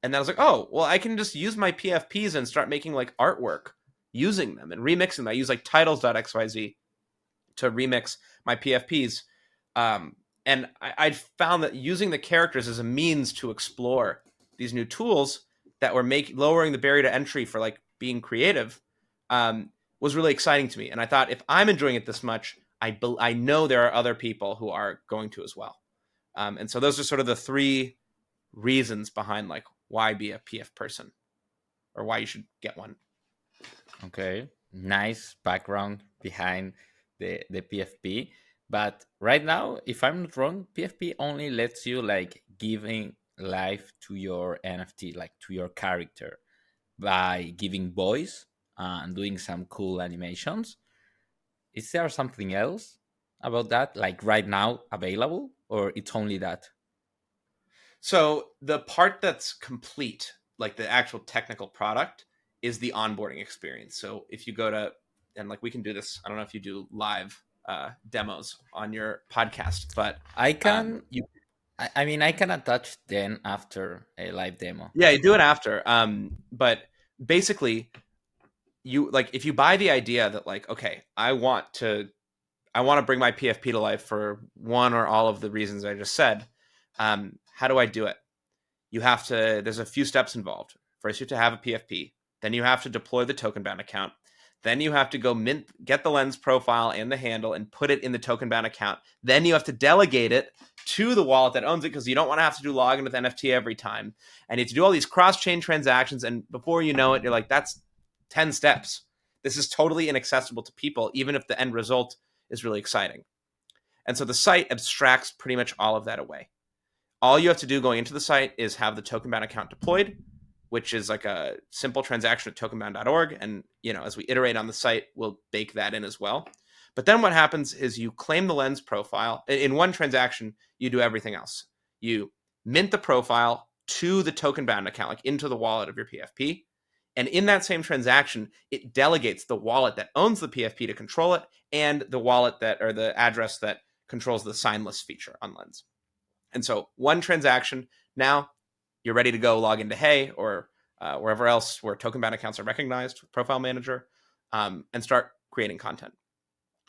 And then I was like, oh, well, I can just use my PFPs and start making like artwork using them and remixing them. I use like titles.xyz to remix my PFPs. And I found that using the characters as a means to explore these new tools that were lowering the barrier to entry for like being creative was really exciting to me. And I thought, if I'm enjoying it this much, I know there are other people who are going to as well. And so those are sort of the 3 reasons behind like why be a PF person or why you should get one.
Okay. Nice background behind the PFP. But right now, if I'm not wrong, PFP only lets you like giving life to your NFT, like to your character, by giving voice and doing some cool animations. Is there something else about that, like right now available, or it's only that?
So the part that's complete, like the actual technical product, is the onboarding experience. So if you go to, and like we can do this, I don't know if you do live demos on your podcast, but
I can.
you
I mean, I can attach then after a live demo.
yeah, you do it after. But basically, you like if you buy the idea that like, okay, I want to bring my PFP to life for one or all of the reasons I just said. How do I do it? You have to, there's a few steps involved. First, you have to have a PFP. Then you have to deploy the token bound account. Then you have to go get the lens profile and the handle and put it in the token bound account. Then you have to delegate it to the wallet that owns it because you don't want to have to do login with NFT every time. And you have to do all these cross chain transactions. And before you know it, you're like, that's 10 steps. This is totally inaccessible to people, even if the end result is really exciting. And so the site abstracts pretty much all of that away. All you have to do going into the site is have the token bound account deployed, which is like a simple transaction at tokenbound.org. And, as we iterate on the site, we'll bake that in as well. But then what happens is you claim the lens profile. In one transaction, you do everything else. You mint the profile to the token bound account, like into the wallet of your PFP. And in that same transaction, it delegates the wallet that owns the PFP to control it and the wallet or the address that controls the signless feature on Lens. And so one transaction, now you're ready to go log into Hey or wherever else where token bound accounts are recognized with Profile Manager and start creating content.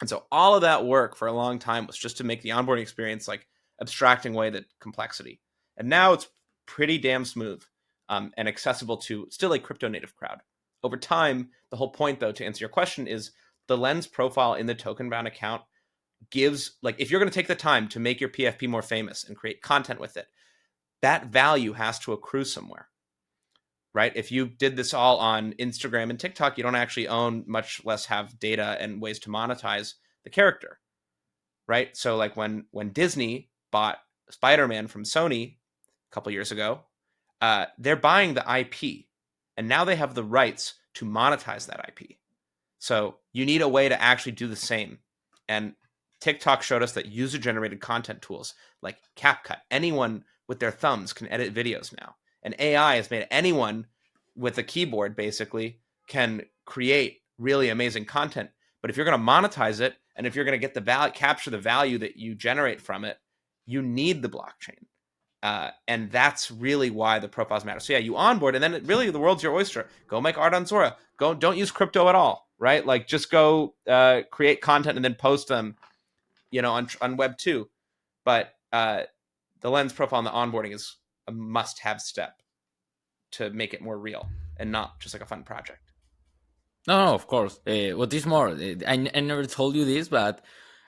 And so all of that work for a long time was just to make the onboarding experience like abstracting away the complexity. And now it's pretty damn smooth and accessible to still a crypto native crowd. Over time, the whole point, though, to answer your question, is the lens profile in the token bound account gives, like, if you're going to take the time to make your PFP more famous and create content with it, that value has to accrue somewhere, right? If you did this all on Instagram and TikTok, you don't actually own, much less have data and ways to monetize the character, right? So like when Disney bought Spider-Man from Sony a couple years ago, they're buying the IP, and now they have the rights to monetize that IP. So you need a way to actually do the same. And TikTok showed us that user-generated content tools like CapCut, anyone with their thumbs can edit videos now. And AI has made anyone with a keyboard basically can create really amazing content. But if you're going to monetize it, and if you're going to get the value, capture the value that you generate from it, you need the blockchain. And that's really why the profiles matter. So yeah, you onboard, and then really the world's your oyster. Go make art on Zora. Don't use crypto at all, right? Like just go create content and then post them, on Web 2. But the lens profile and the onboarding is a must-have step to make it more real and not just like a fun project.
No, of course. What is more, I never told you this, but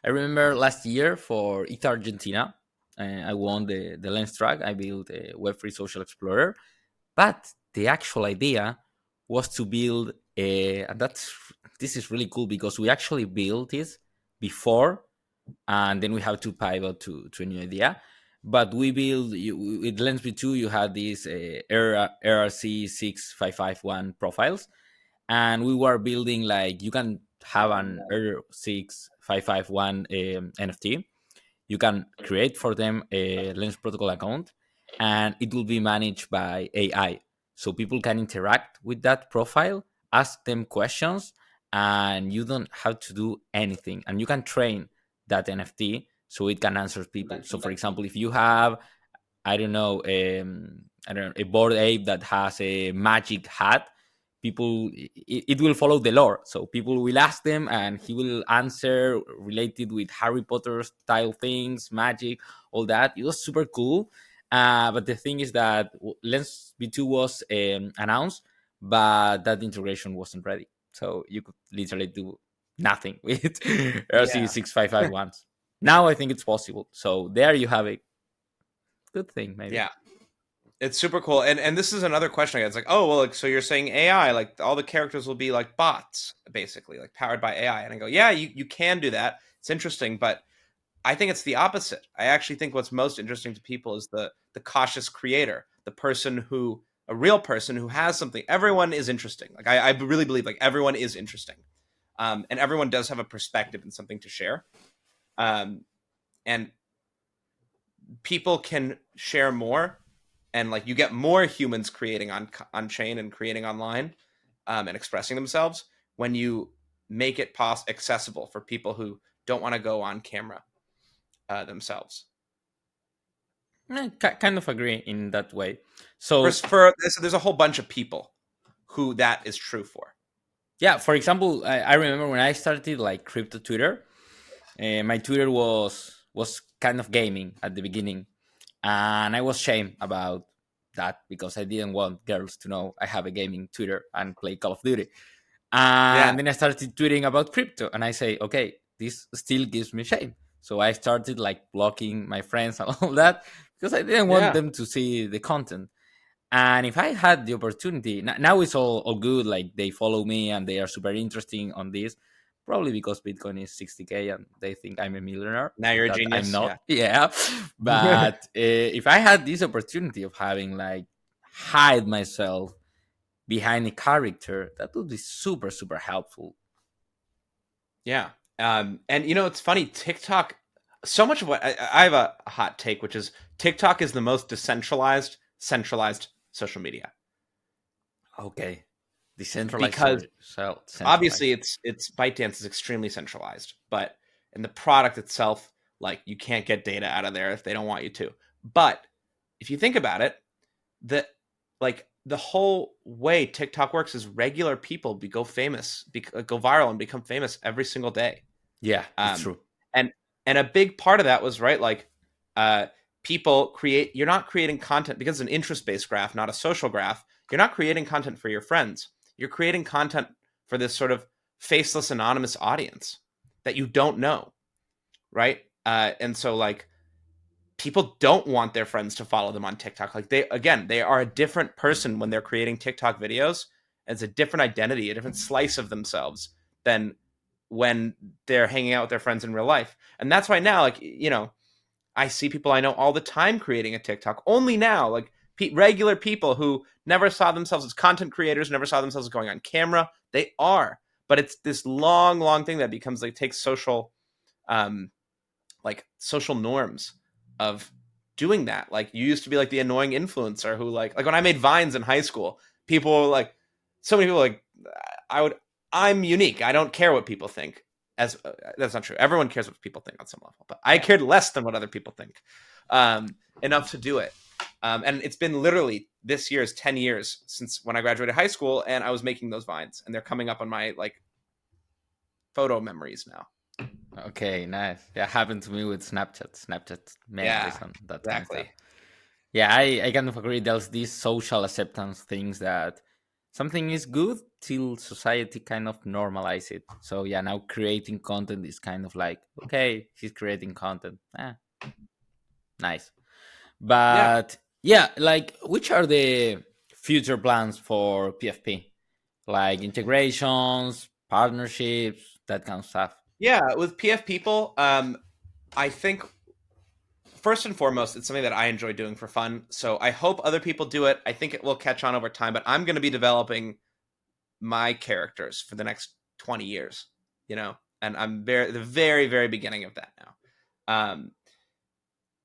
I remember last year for ETH Argentina, I won the lens track. I built a Web3 social explorer, but the actual idea was to build a, and this is really cool because we actually built it before, and then we have to pivot to a new idea. But we build with Lens V2. You had these RRC 6551 profiles, and we were building like you can have an R6551 NFT. You can create for them a Lens Protocol account, and it will be managed by AI. So people can interact with that profile, ask them questions, and you don't have to do anything. And you can train that NFT so it can answer people. So, for example, if you have, I don't know, a board ape that has a magic hat, people it will follow the lore. So people will ask them and he will answer related with Harry Potter style things, magic, all that. It was super cool. But the thing is that Lens V2 was announced, but that integration wasn't ready. So you could literally do nothing with
Yeah.
RC6551s. Now I think it's possible. So there you have a good thing, maybe.
Yeah. It's super cool. And this is another question I get. It's like, oh, well, like, so you're saying AI, like all the characters will be like bots, basically, like powered by AI. And I go, yeah, you can do that. It's interesting. But I think it's the opposite. I actually think what's most interesting to people is the cautious creator, the person who, a real person who has something. Everyone is interesting. Like I really believe like everyone is interesting, and everyone does have a perspective and something to share. Um, and people can share more, and like you get more humans creating on chain and creating online, and expressing themselves when you make it accessible for people who don't want to go on camera themselves.
Kind of agree in that way.
For,
So
for there's a whole bunch of people who that is true for.
yeah, for example, I remember when I started like crypto Twitter. My Twitter was kind of gaming at the beginning, and I was ashamed about that because I didn't want girls to know I have a gaming Twitter and play Call of Duty.
Yeah,
And then I started tweeting about crypto, and I say, okay, this still gives me shame. So I started like blocking my friends and all that because I didn't want
yeah,
them to see the content. And if I had the opportunity, now it's all good. Like they follow me and they are super interesting on this, probably because Bitcoin is 60K and they think I'm a millionaire.
now you're a
That I'm
genius.
not.
Yeah.
Yeah. But if I had this opportunity of having like hide myself behind a character, that would be super, super helpful.
Yeah. And you know, it's funny, TikTok, so much of what I have a hot take, which is TikTok is the most decentralized, centralized social media.
Okay. Decentralized,
Because
sorry. So
obviously
centralized.
it's ByteDance is extremely centralized, but in the product itself, like you can't get data out of there if they don't want you to. But if you think about it, the like the whole way TikTok works is regular people go famous, go viral and become famous every single day.
Yeah, it's
Um,
true.
and a big part of that was right, like uh, people create. You're not creating content because it's an interest-based graph, not a social graph. You're not creating content for your friends. You're creating content for this sort of faceless, anonymous audience that you don't know, right? And so like people don't want their friends to follow them on TikTok. Like they are a different person when they're creating TikTok videos. It's a different identity, a different slice of themselves than when they're hanging out with their friends in real life. And that's why now, like, you know, I see people I know all the time creating a TikTok. Only now, like regular people who never saw themselves as content creators, never saw themselves as going on camera. They are, but it's this long, long thing that becomes like takes um, social norms of doing that. Like you used to be like the annoying influencer who like when I made vines in high school, people were like, so many people were like, I'm unique. I don't care what people think. As that's not true. Everyone cares what people think on some level, but I
Yeah.
cared less than what other people think, enough to do it. And it's been literally this year is 10 years since when I graduated high school, and I was making those vines, and they're coming up on my like photo memories now.
Okay, nice. Yeah, happened to me with Snapchat. Snapchat memories
Yeah,
and that kind of stuff.
exactly.
Yeah, I kind of agree. There's these social acceptance things that something is good till society kind of normalize it. So yeah, now creating content is kind of like, okay, he's creating content. Nice.
Yeah.
But yeah, like which are the future plans for PFP? Like integrations, partnerships, that kind of stuff.
Yeah, with PF People, I think first and foremost, it's something that I enjoy doing for fun. So I hope other people do it. I think it will catch on over time, but I'm going to be developing my characters for the next 20 years, you know, and I'm the very, very beginning of that now. Um,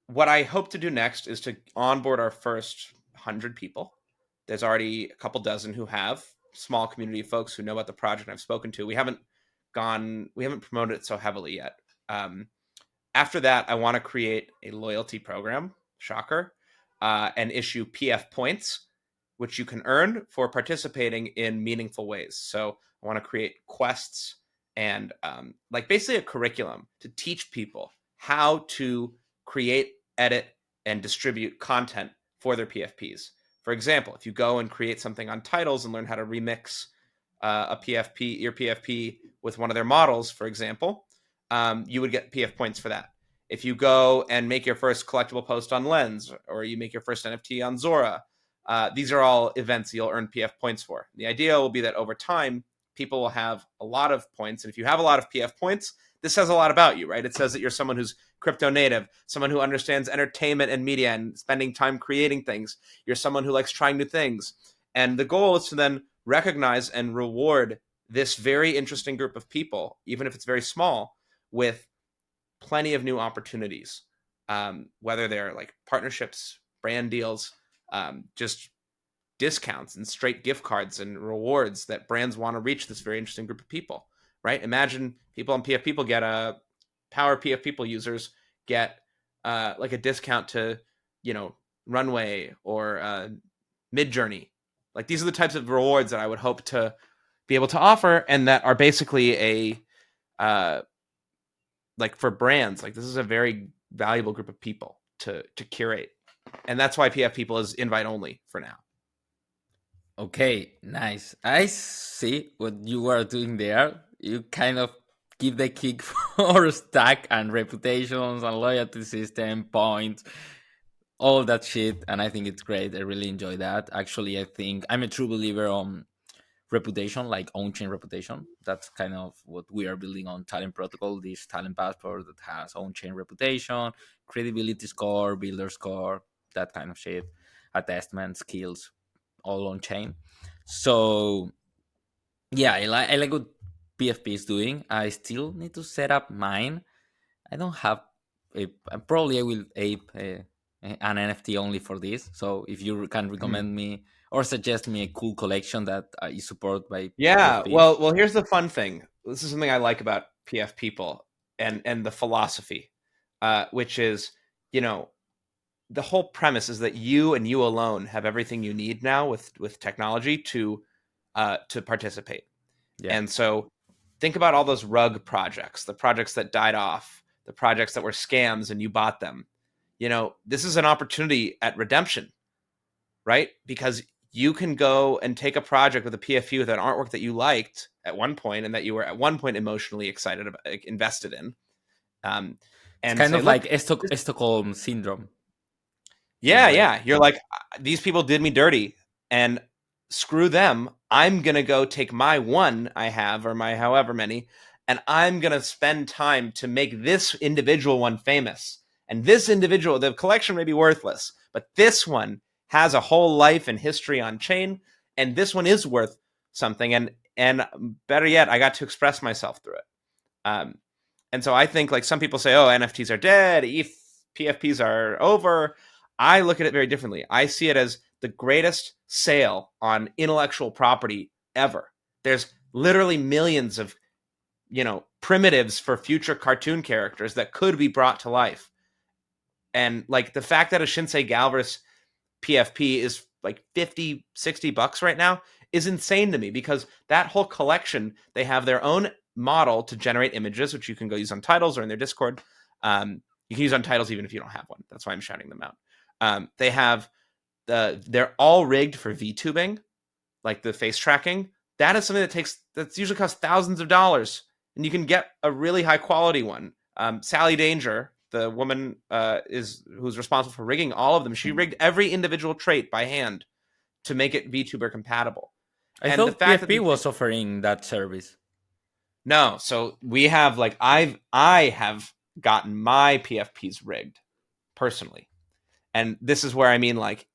what I hope to do next is to onboard our first 100 people. There's already a couple dozen who have small community of folks who know about the project I've spoken to. We haven't promoted it so heavily yet. Um, After that, I want to create a loyalty program, shocker, and issue PF points, which you can earn for participating in meaningful ways. So I want to create quests and like basically a curriculum to teach people how to create, edit, and distribute content for their PFPs. For example, if you go and create something on titles and learn how to remix your PFP with one of their models, for example, you would get PF points for that. If you go and make your first collectible post on Lens, or you make your first NFT on Zora, these are all events you'll earn PF points for. The idea will be that over time, people will have a lot of points. And if you have a lot of PF points, this says a lot about you, right? It says that you're someone who's crypto native, someone who understands entertainment and media and spending time creating things. You're someone who likes trying new things. And the goal is to then recognize and reward this very interesting group of people, even if it's very small, with plenty of new opportunities, whether they're like partnerships, brand deals, just discounts and straight gift cards and rewards that brands want to reach this very interesting group of people, right? Imagine people on PF People get Power PF People users get like a discount to, Runway or Mid Journey. Like these are the types of rewards that I would hope to be able to offer, and that are basically like for brands. Like this is a very valuable group of people to curate, and that's why PF People is invite only for now.
Okay, nice. I see what you are doing there. You kind of give the kick for stack and reputations and loyalty system points, all that shit, and I think it's great. I really enjoy that. Actually, I think I'm a true believer on reputation, like on-chain reputation. That's kind of what we are building on Talent Protocol, this talent passport that has on-chain reputation, credibility score, builder score, that kind of shit, attestment, skills, all on chain. So yeah, I like what PFP is doing. I still need to set up mine. I don't have a. Probably I will ape an NFT only for this. So if you can recommend me or suggest me a cool collection that is supported by
Yeah,
PFP.
well, here's the fun thing. This is something I like about PF People and the philosophy, which is, the whole premise is that you and you alone have everything you need now with technology to participate.
Yeah,
And so think about all those rug projects, the projects that died off, the projects that were scams and you bought them. This is an opportunity at redemption, right? Because you can go and take a project with a PFU with an artwork that you liked at one point and that you were at one point emotionally excited about, like, invested in,
it's
and
kind
say,
of
look,
like Stockholm syndrome in a
yeah,
way.
yeah. You're like, these people did me dirty, and screw them. I'm gonna go take my one I have, or my however many, and I'm gonna spend time to make this individual one famous. And this individual, the collection may be worthless, but this one has a whole life and history on chain, and this one is worth something. And better yet, I got to express myself through it. Um, and so I think, like, some people say, oh, NFTs are dead, PFPs are over. I look at it very differently. I see it as the greatest sale on intellectual property ever. There's literally millions of, primitives for future cartoon characters that could be brought to life. And like the fact that a Shinsei Galvez PFP is like 50, $60 right now is insane to me, because that whole collection, they have their own model to generate images, which you can go use on Titles or in their Discord. You can use on Titles even if you don't have one. That's why I'm shouting them out. They have they're all rigged for VTubing, like the face tracking. That is something that's usually costs thousands of dollars, and you can get a really high quality one. Sally Danger, the woman who's responsible for rigging all of them, she rigged every individual trait by hand to make it VTuber compatible.
I
And the
thought
fact that
PFP was offering that service.
no, so we have, like, I have gotten my PFPs rigged personally, and this is where I mean, like,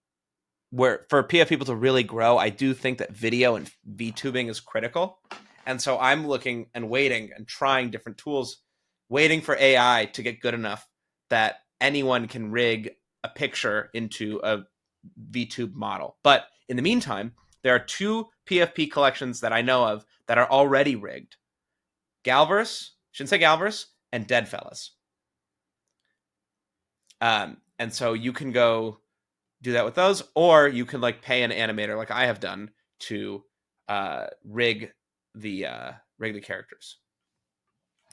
where for PF People to really grow, I do think that video and VTubing is critical. And so I'm looking and waiting and trying different tools, waiting for AI to get good enough that anyone can rig a picture into a VTube model. But in the meantime, there are two PFP collections that I know of that are already rigged: Galvez, Shinsei Galvez, and Deadfellas. And so you can go do that with those, or you can like pay an animator, like I have done, to rig the characters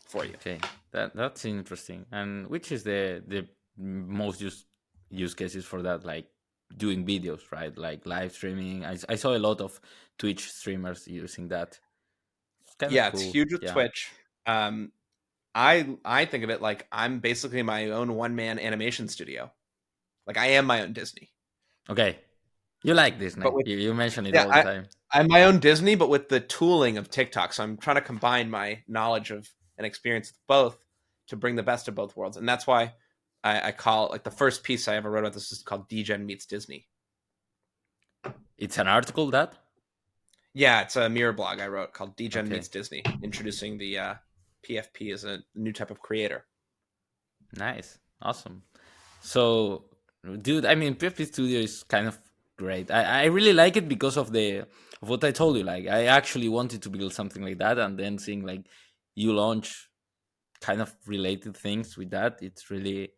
for you.
Okay, that's interesting. And which is the most use cases for that? Like doing videos, right? Like live streaming. I saw a lot of Twitch streamers using that. It's kind of
Yeah, it's
cool.
huge with
Yeah.
Twitch. I think of it like I'm basically my own one-man animation studio. Like I am my own Disney.
Okay. You like
But
Disney.
with
You mention it
yeah,
all the time.
I'm my own Disney, but with the tooling of TikTok. So I'm trying to combine my knowledge of and experience with both to bring the best of both worlds. And that's why I call it, like, the first piece I ever wrote about this is called Degen meets Disney.
It's an article that.
Yeah, it's a mirror blog I wrote called Degen
Okay,
meets Disney, introducing the PFP as a new type of creator.
nice, awesome. So, dude, I mean, PFP Studio is kind of great. I really like it because of what I told you. Like, I actually wanted to build something like that, and then seeing like you launch kind of related things with that, it's really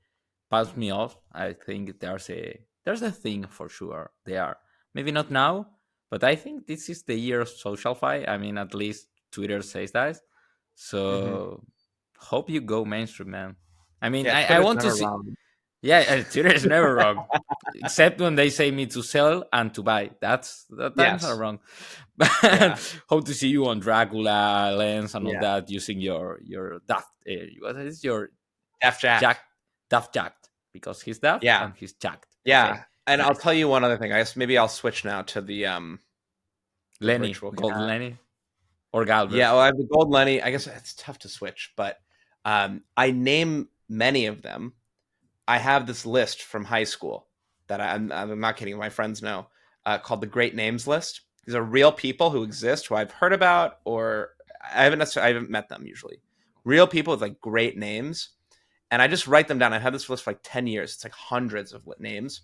passed me off. I think there's a thing for sure. They are maybe not now, but I think this is the year of SocialFi. I mean, at least Twitter says that.
Mm-hmm.
So hope you go mainstream, man. I mean,
Yeah,
I
Twitter's
want to
never
see.
wrong.
Yeah, Twitter is never wrong, except when they say me to sell and to buy. That times are
Yes.
wrong.
Yeah.
But hope to see you on Dracula lens and all
Yeah.
that using your daft. What is your
F Jack.
jack daft jacked because he's daft
Yeah.
and he's jacked. Okay,
Yeah. And I'll
nice.
tell you one other thing. I guess maybe I'll switch now to the
Lenny,
virtual
Gold
cat.
Lenny or
Yeah,
Galvez.
well, I have the gold Lenny. I guess it's tough to switch, but I name many of them. I have this list from high school that I'm not kidding. My friends know, called the Great Names List. These are real people who exist, who I've heard about, or I haven't met them usually. Real people with like great names, and I just write them down. I've had this list for like 10 years. It's like hundreds of names.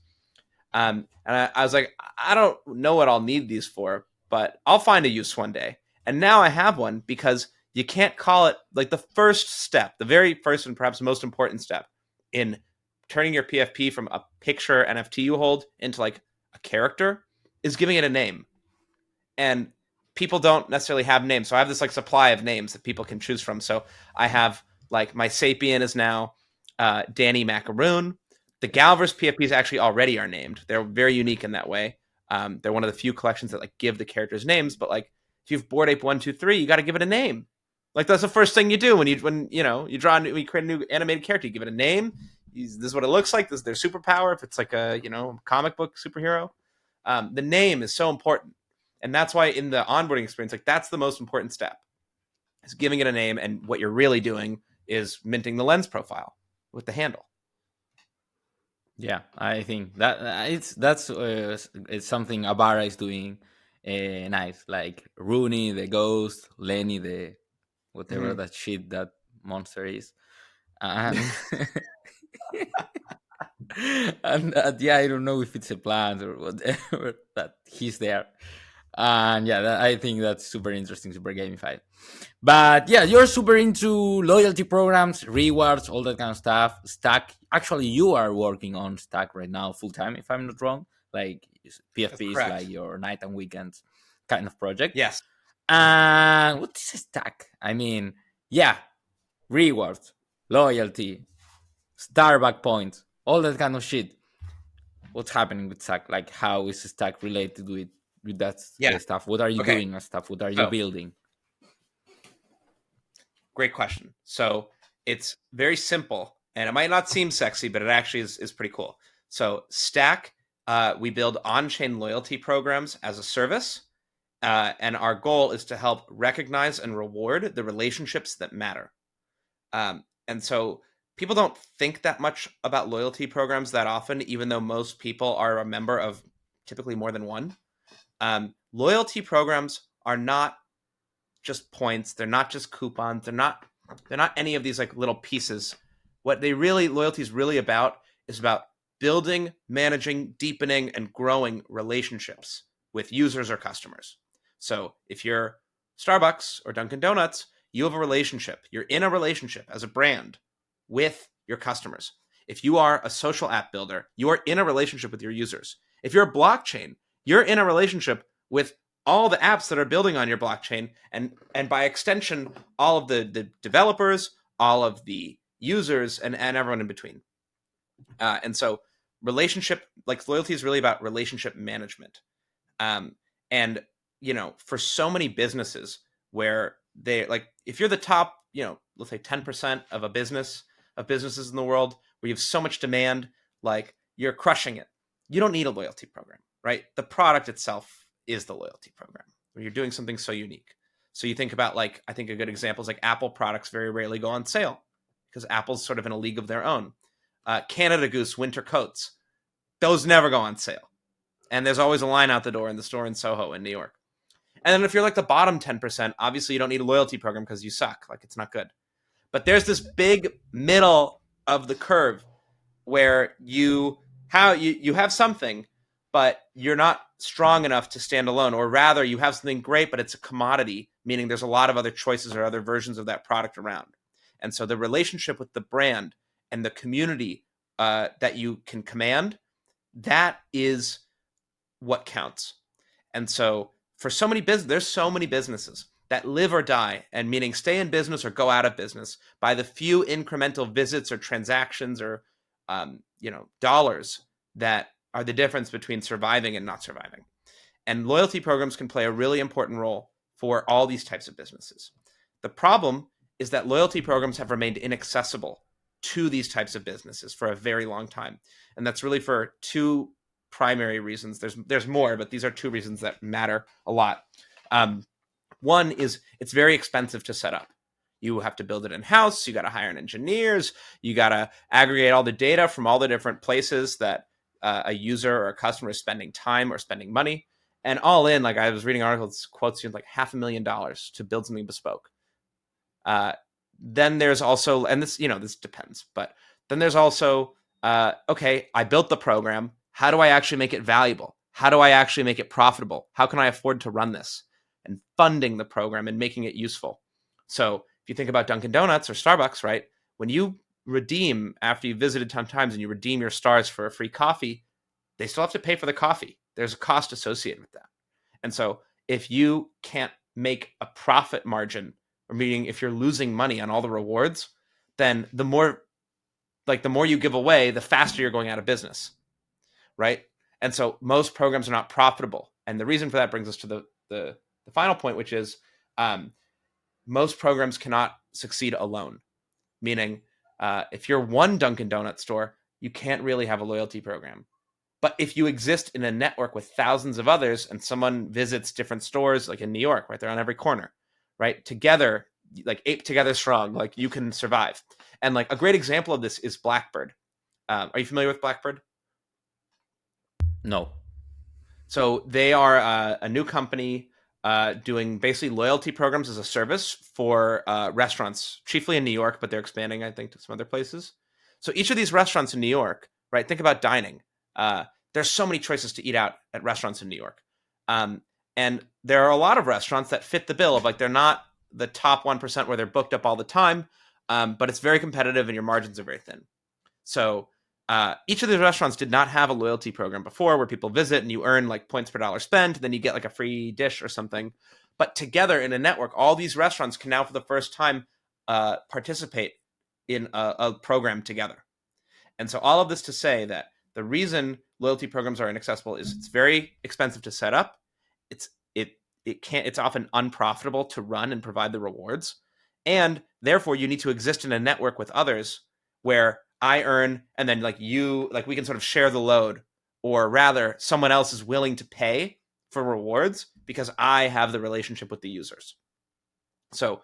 And I was like, I don't know what I'll need these for, but I'll find a use one day. And now I have one because you can't call it, like, the first step, the very first and perhaps most important step in turning your PFP from a picture NFT you hold into like a character is giving it a name. And people don't necessarily have names. So I have this like supply of names that people can choose from. So I have, like, my Sapien is now Danny Macaroon. The Galvers PFPs actually already are named. They're very unique in that way. They're one of the few collections that like give the characters names. But like, if you've Bored Ape 123, you got to give it a name. Like, that's the first thing you do when you draw when you create a new animated character. You give it a name. This is what it looks like. This is their superpower. If it's like a comic book superhero, the name is so important. And that's why in the onboarding experience, like, that's the most important step, is giving it a name. And what you're really doing is minting the lens profile with the handle.
Yeah, I think that it's something Abara is doing nice. Like Rooney, the ghost, Lenny, the whatever
Mm-hmm.
that shit that monster is, and and yeah, I don't know if it's a plant or whatever that he's there. And yeah, I think that's super interesting, super gamified. But yeah, you're super into loyalty programs, rewards, all that kind of stuff. Stack. Actually, you are working on Stack right now full time, if I'm not wrong. Like
That's
PFP is like
correct.
your night and weekends kind of project.
Yes.
And what is a Stack? I mean, yeah, rewards, loyalty, Starbuck points, all that kind of shit. What's happening with Stack? Like, how is Stack related with that
Yeah.
stuff? What are you
Okay.
doing as stuff? What are you
So,
building?
great question. So it's very simple, and it might not seem sexy, but it actually is pretty cool. So Stack, we build on-chain loyalty programs as a service, and our goal is to help recognize and reward the relationships that matter. And so people don't think that much about loyalty programs that often, even though most people are a member of typically more than one. Loyalty programs are not just points. They're not just coupons. They're not any of these like little pieces. What loyalty is really about is about building, managing, deepening, and growing relationships with users or customers. So if you're Starbucks or Dunkin' Donuts, you have a relationship. You're in a relationship as a brand with your customers. If you are a social app builder, you are in a relationship with your users. If you're a blockchain, you're in a relationship with all the apps that are building on your blockchain, and by extension, all of the developers, all of the users, and everyone in between. And so loyalty is really about relationship management. Um, and for so many businesses where they, like, if you're the top, let's say 10% of businesses in the world, where you have so much demand, like, you're crushing it. You don't need a loyalty program, right? The product itself is the loyalty program. where you're doing something so unique. So you think about, like, I think a good example is like Apple products very rarely go on sale because Apple's sort of in a league of their own. Canada Goose winter coats, those never go on sale. And there's always a line out the door in the store in Soho in New York. And then if you're like the bottom 10%, obviously you don't need a loyalty program because you suck. Like, it's not good. But there's this big middle of the curve where you have something, but you're not strong enough to stand alone. Or rather, you have something great, but it's a commodity, meaning there's a lot of other choices or other versions of that product around. And so the relationship with the brand and the community that you can command, that is what counts. And so for so many there's so many businesses that live or die, and meaning stay in business or go out of business, by the few incremental visits or transactions or dollars that are the difference between surviving and not surviving. And loyalty programs can play a really important role for all these types of businesses. The problem is that loyalty programs have remained inaccessible to these types of businesses for a very long time. And that's really for two primary reasons. There's more, but these are two reasons that matter a lot. One is it's very expensive to set up. You have to build it in-house. You got to hire engineers. You got to aggregate all the data from all the different places that a user or a customer is spending time or spending money. And all in, like, I was reading articles, quotes like $500,000 to build something bespoke. Then there's also, and this depends, but then there's also, okay, I built the program. How do I actually make it valuable? How do I actually make it profitable? How can I afford to run this? And funding the program and making it useful. So if you think about Dunkin' Donuts or Starbucks, right? When you redeem after you've visited 10 times and you redeem your stars for a free coffee, they still have to pay for the coffee. There's a cost associated with that. And so if you can't make a profit margin, or meaning if you're losing money on all the rewards, then the more you give away, the faster you're going out of business, right? And so most programs are not profitable. And the reason for that brings us to the final point, which is most programs cannot succeed alone. Meaning, if you're one Dunkin' Donuts store, you can't really have a loyalty program. But if you exist in a network with thousands of others and someone visits different stores, like in New York, right? They're on every corner, right? Together, like ape together strong, like you can survive. And like a great example of this is Blackbird. Are you familiar with Blackbird?
No.
So they are a new company doing basically loyalty programs as a service for restaurants, chiefly in New York, but they're expanding, I think, to some other places. So each of these restaurants in New York, right? Think about dining. There's so many choices to eat out at restaurants in New York. And there are a lot of restaurants that fit the bill of, like, they're not the top 1% where they're booked up all the time, but it's very competitive and your margins are very thin. So each of these restaurants did not have a loyalty program before where people visit and you earn like points per dollar spent, then you get like a free dish or something. But together in a network, all these restaurants can now for the first time participate in a program together. And so all of this to say that the reason loyalty programs are inaccessible is it's very expensive to set up. It's often unprofitable to run and provide the rewards. And therefore you need to exist in a network with others where I earn, and then like we can sort of share the load, or rather someone else is willing to pay for rewards because I have the relationship with the users. So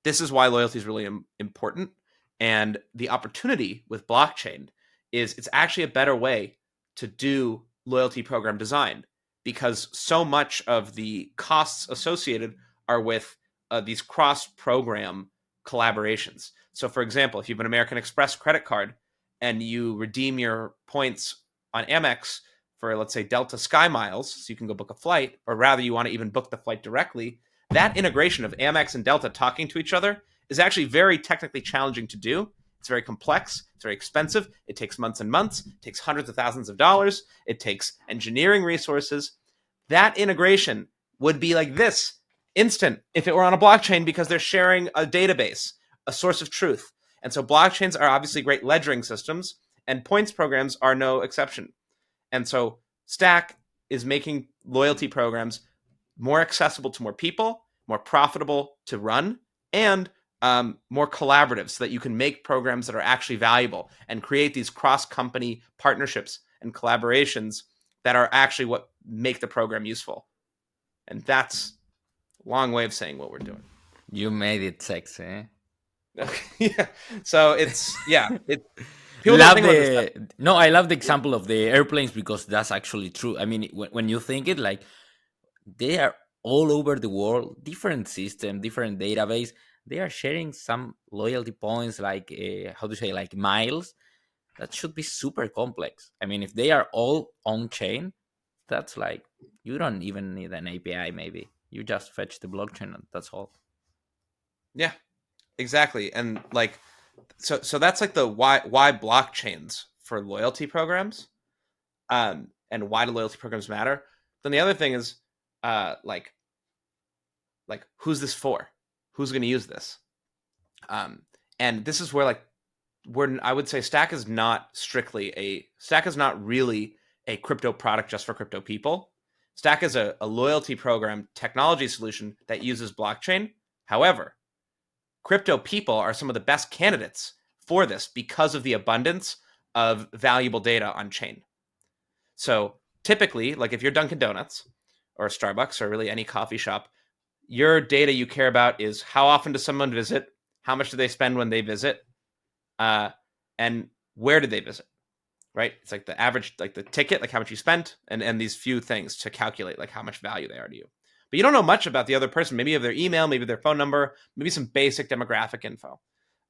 this is why loyalty is really important. And the opportunity with blockchain is it's actually a better way to do loyalty program design, because so much of the costs associated are with these cross-program collaborations. So for example, if you have an American Express credit card and you redeem your points on Amex for, let's say, Delta Sky Miles, so you can go book a flight, or rather you want to even book the flight directly, that integration of Amex and Delta talking to each other is actually very technically challenging to do. It's very complex. It's very expensive. It takes months and months. It takes hundreds of thousands of dollars. It takes engineering resources. That integration would be like this, instant, if it were on a blockchain, because they're sharing a database, a source of truth. And so blockchains are obviously great ledgering systems, and points programs are no exception. And so Stack is making loyalty programs more accessible to more people, more profitable to run, and more collaborative, so that you can make programs that are actually valuable and create these cross-company partnerships and collaborations that are actually what make the program useful. And that's a long way of saying what we're doing.
You made it sexy. Eh?
Yeah. So it's people don't
Love
think about this stuff.
the no. I love the example of the airplanes because that's actually true. I mean, when you think it, like they are all over the world, different system, different database. They are sharing some loyalty points, like how to say, like miles. That should be super complex. I mean, if they are all on chain, that's like you don't even need an API. Maybe you just fetch the blockchain, and that's all.
Yeah, exactly. And like so that's like the why blockchains for loyalty programs, and why do loyalty programs matter. Then the other thing is like who's this for? Who's going to use this? Um, and this is where like I would say Stack is not really a crypto product just for crypto people. Stack is a loyalty program technology solution that uses blockchain. However, crypto people are some of the best candidates for this because of the abundance of valuable data on chain. So typically, like if you're Dunkin' Donuts or Starbucks or really any coffee shop, your data you care about is how often does someone visit, how much do they spend when they visit, uh, and where did they visit, right? It's like the average, like the ticket, like how much you spent, and these few things to calculate like how much value they are to you. But you don't know much about the other person. Maybe you have their email, maybe their phone number, maybe some basic demographic info.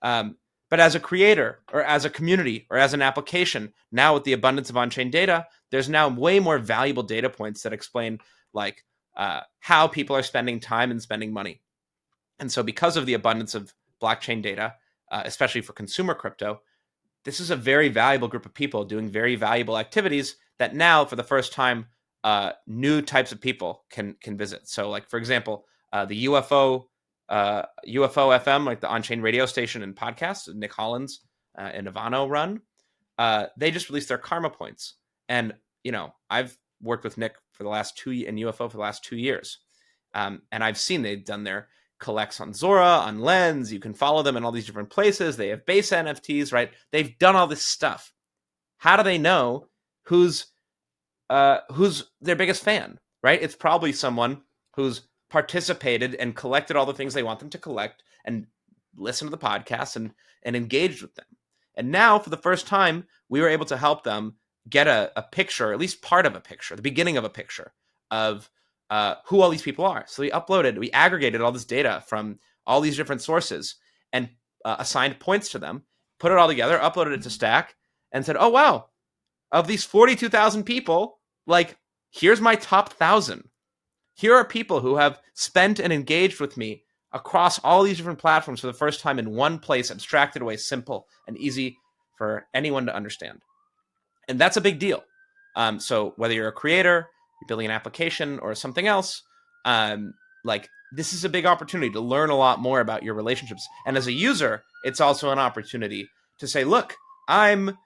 But as a creator or as a community or as an application, now with the abundance of on-chain data, there's now way more valuable data points that explain like how people are spending time and spending money. And so because of the abundance of blockchain data, especially for consumer crypto, this is a very valuable group of people doing very valuable activities that now, for the first time, new types of people can visit. So, like for example, the UFO FM, like the on-chain radio station and podcast, Nick Hollins and Ivano run. They just released their karma points, and I've worked with Nick for the last in UFO for the last 2 years, and I've seen they've done their collects on Zora, on Lens. You can follow them in all these different places. They have base NFTs, right? They've done all this stuff. How do they know who's their biggest fan, right? It's probably someone who's participated and collected all the things they want them to collect and listen to the podcast and engaged with them. And now, for the first time, we were able to help them get a picture, at least part of a picture, the beginning of a picture of who all these people are. So we aggregated all this data from all these different sources and assigned points to them, put it all together, uploaded it to Stack, and said, oh, wow, of these 42,000 people, like, here's my top 1,000. Here are people who have spent and engaged with me across all these different platforms for the first time in one place, abstracted away, simple and easy for anyone to understand. And that's a big deal. So whether you're a creator, you're building an application or something else, like this is a big opportunity to learn a lot more about your relationships. And as a user, it's also an opportunity to say, look, I'm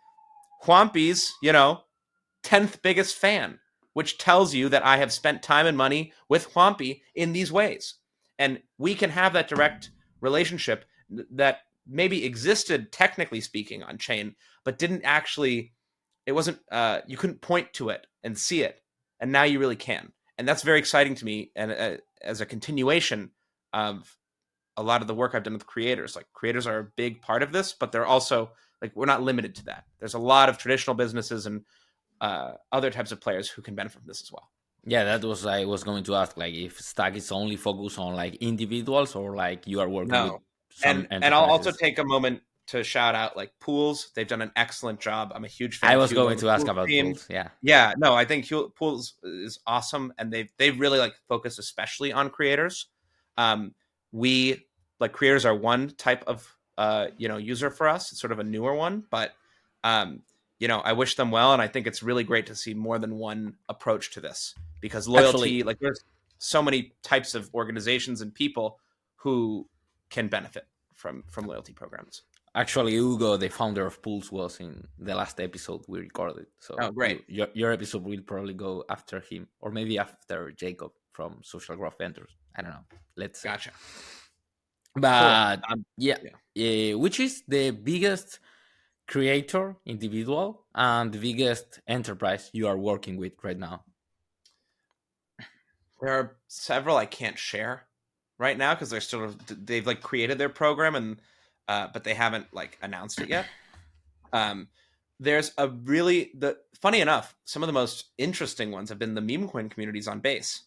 Huampi's, 10th biggest fan, which tells you that I have spent time and money with Huampi in these ways. And we can have that direct relationship that maybe existed, technically speaking, on chain, but didn't actually, it wasn't, you couldn't point to it and see it. And now you really can. And that's very exciting to me. And as a continuation of a lot of the work I've done with creators, like creators are a big part of this, but they're also like, we're not limited to that. There's a lot of traditional businesses and other types of players who can benefit from this as well.
Yeah, that was I was going to ask, like if Stack is only focused on like individuals or like you are working with
No,
some
and I'll also
enterprises.
take a moment to shout out like Pools. They've done an excellent job. I'm a huge fan
I
of
was
Hugo
going
and the
to ask
Pools
about
team.
pools. Yeah,
Yeah, no, I think Pools is awesome, and they've really like focused especially on creators. We like creators are one type of user for us. It's sort of a newer one, but I wish them well, and I think it's really great to see more than one approach to this because
actually,
loyalty, like there's so many types of organizations and people who can benefit from loyalty programs.
actually, Hugo, the founder of Pools, was in the last episode we recorded.
Oh,
So
great.
your episode will probably go after him, or maybe after Jacob from Social Graph Ventures. I don't know. Let's see.
Gotcha. Cool.
But yeah,
Yeah.
which is the biggest creator individual and the biggest enterprise you are working with right now?
There are several I can't share right now because they've like created their program and but they haven't like announced it yet. There's a really funny enough, some of the most interesting ones have been the meme coin communities on Base.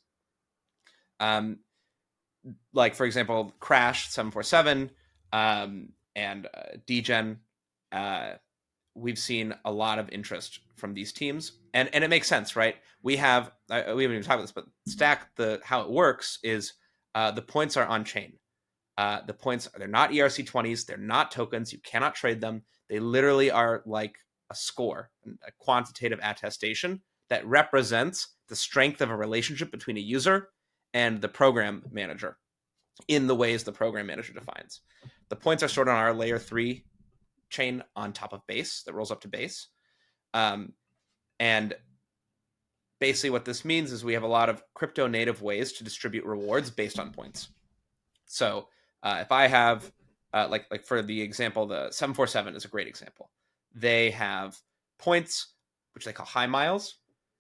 Like for example, Crash 747 and Degen. We've seen a lot of interest from these teams, and it makes sense, right? We haven't even talked about this, but Stack how it works is the points are on chain. The points, they're not ERC20s, they're not tokens. You cannot trade them. They literally are like a score, a quantitative attestation that represents the strength of a relationship between a user and the program manager in the ways the program manager defines. The points are stored on our layer 3 chain on top of Base that rolls up to Base. And basically what this means is we have a lot of crypto native ways to distribute rewards based on points. So if I have, like for the example, the 747 is a great example. They have points, which they call high miles.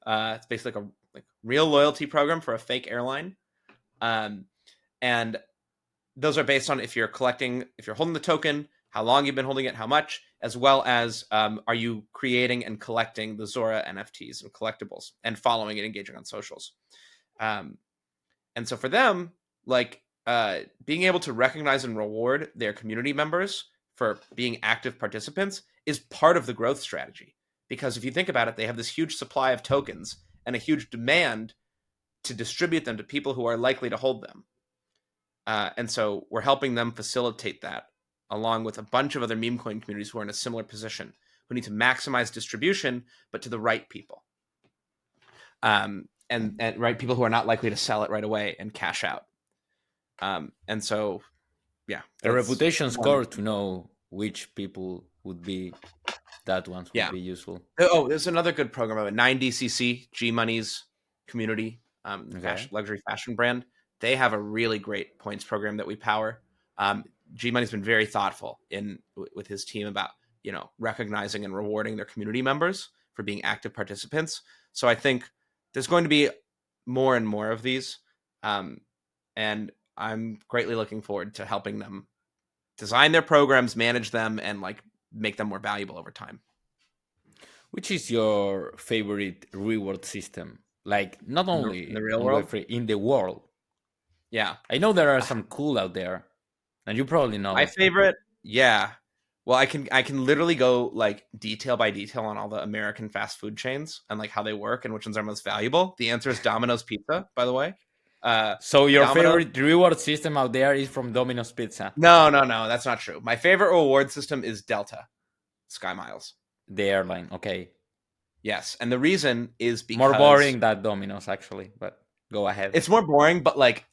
It's basically like a real loyalty program for a fake airline. And those are based on if you're holding the token, how long you've been holding it, how much, as well as are you creating and collecting the Zora NFTs and collectibles and following and engaging on socials. And so for them, like being able to recognize and reward their community members for being active participants is part of the growth strategy. Because if you think about it, they have this huge supply of tokens and a huge demand to distribute them to people who are likely to hold them. And so we're helping them facilitate that, along with a bunch of other meme coin communities who are in a similar position, who need to maximize distribution, but to the right people. And right people who are not likely to sell it right away and cash out. And so, yeah.
A reputation score to know which people would be that ones would be useful.
Oh, there's another good program about 9DCC, G Money's community, luxury fashion brand. They have a really great points program that we power. G Money's been very thoughtful with his team about recognizing and rewarding their community members for being active participants. So I think there's going to be more and more of these, and I'm greatly looking forward to helping them design their programs, manage them, and like make them more valuable over time.
Which is your favorite reward system? Like not only
in the real world,
Web3, in the world.
Yeah,
I know there are some cool out there, and you probably know.
My favorite, yeah. Well, I can literally go like detail by detail on all the American fast food chains and like how they work and which ones are most valuable. The answer is Domino's Pizza, by the way.
So your favorite reward system out there is from Domino's Pizza?
No, that's not true. My favorite reward system is Delta Sky Miles.
The airline, okay.
Yes, and the reason is because
more boring than Domino's actually, but go ahead.
It's more boring, but like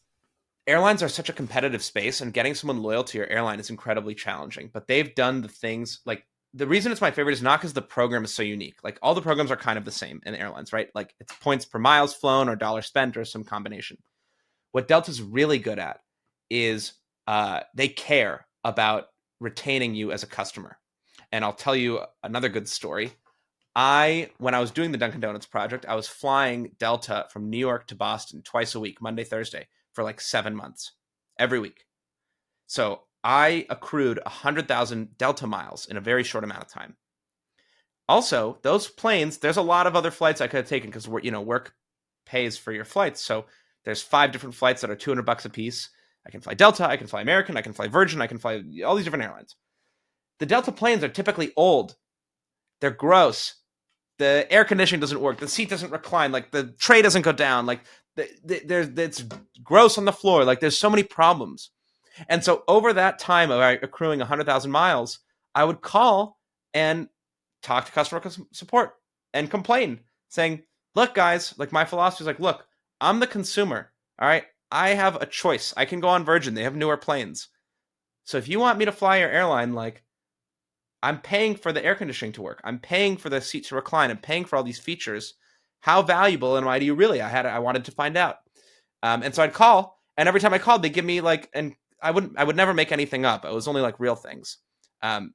airlines are such a competitive space, and getting someone loyal to your airline is incredibly challenging. But they've done the things like the reason it's my favorite is not because the program is so unique. Like all the programs are kind of the same in airlines, right? Like it's points per miles flown or dollar spent or some combination. What Delta's really good at is they care about retaining you as a customer. And I'll tell you another good story. When I was doing the Dunkin' Donuts project, I was flying Delta from New York to Boston twice a week, Monday, Thursday, for like 7 months, every week. So I accrued 100,000 Delta miles in a very short amount of time. Also, those planes, there's a lot of other flights I could have taken because work pays for your flights. So there's 5 different flights that are $200 a piece. I can fly Delta, I can fly American, I can fly Virgin, I can fly all these different airlines. The Delta planes are typically old. They're gross. The air conditioning doesn't work. The seat doesn't recline. Like the tray doesn't go down. Like it's gross on the floor. Like there's so many problems. And so over that time of accruing 100,000 miles, I would call and talk to customer support and complain, saying, look, guys, like my philosophy is like, look, I'm the consumer. All right. I have a choice. I can go on Virgin. They have newer planes. So if you want me to fly your airline, like I'm paying for the air conditioning to work. I'm paying for the seat to recline. I'm paying for all these features. How valuable am I to you really? I wanted to find out. And so I'd call, and every time I called, they give me like, and I would never make anything up. It was only like real things. Because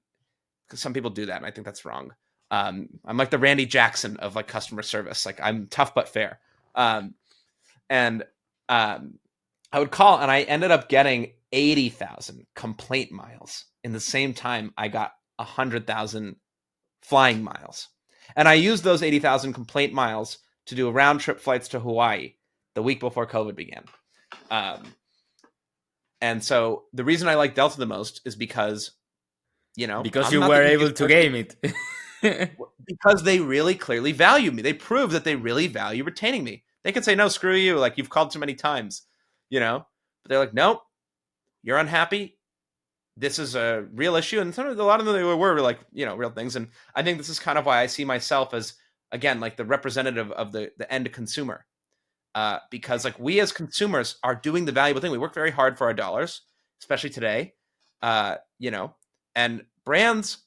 some people do that, and I think that's wrong. I'm like the Randy Jackson of like customer service. Like I'm tough but fair. And Um, I would call, and I ended up getting 80,000 complaint miles in the same time I got 100,000 flying miles. And I used those 80,000 complaint miles to do round trip flights to Hawaii the week before COVID began. And so the reason I like Delta the most is because,
Because
I'm
you
not
were
the
able
easiest
to
person,
game it.
because they really clearly value me. They prove that they really value retaining me. They could say, no, screw you. Like, you've called too many times, but they're like, nope, you're unhappy. This is a real issue. And a lot of them, they were like, real things. And I think this is kind of why I see myself as, again, like the representative of the end consumer. Because like we as consumers are doing the valuable thing. We work very hard for our dollars, especially today. And brands,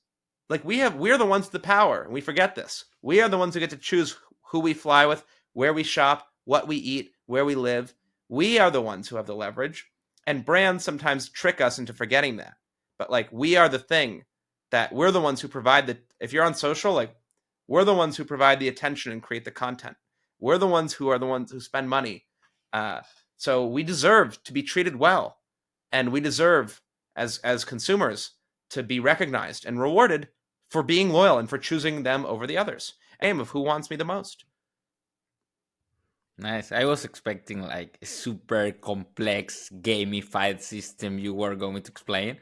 like we're the ones with the power, and we forget this. We are the ones who get to choose who we fly with, where we shop, what we eat, where we live. We are the ones who have the leverage, and brands sometimes trick us into forgetting that. But like we are the thing that we're the ones who provide the. If you're on social, like we're the ones who provide the attention and create the content. We're the ones who spend money. So we deserve to be treated well, and we deserve as consumers to be recognized and rewarded for being loyal and for choosing them over the others. Aim of who wants me the most.
Nice. I was expecting like a super complex gamified system you were going to explain.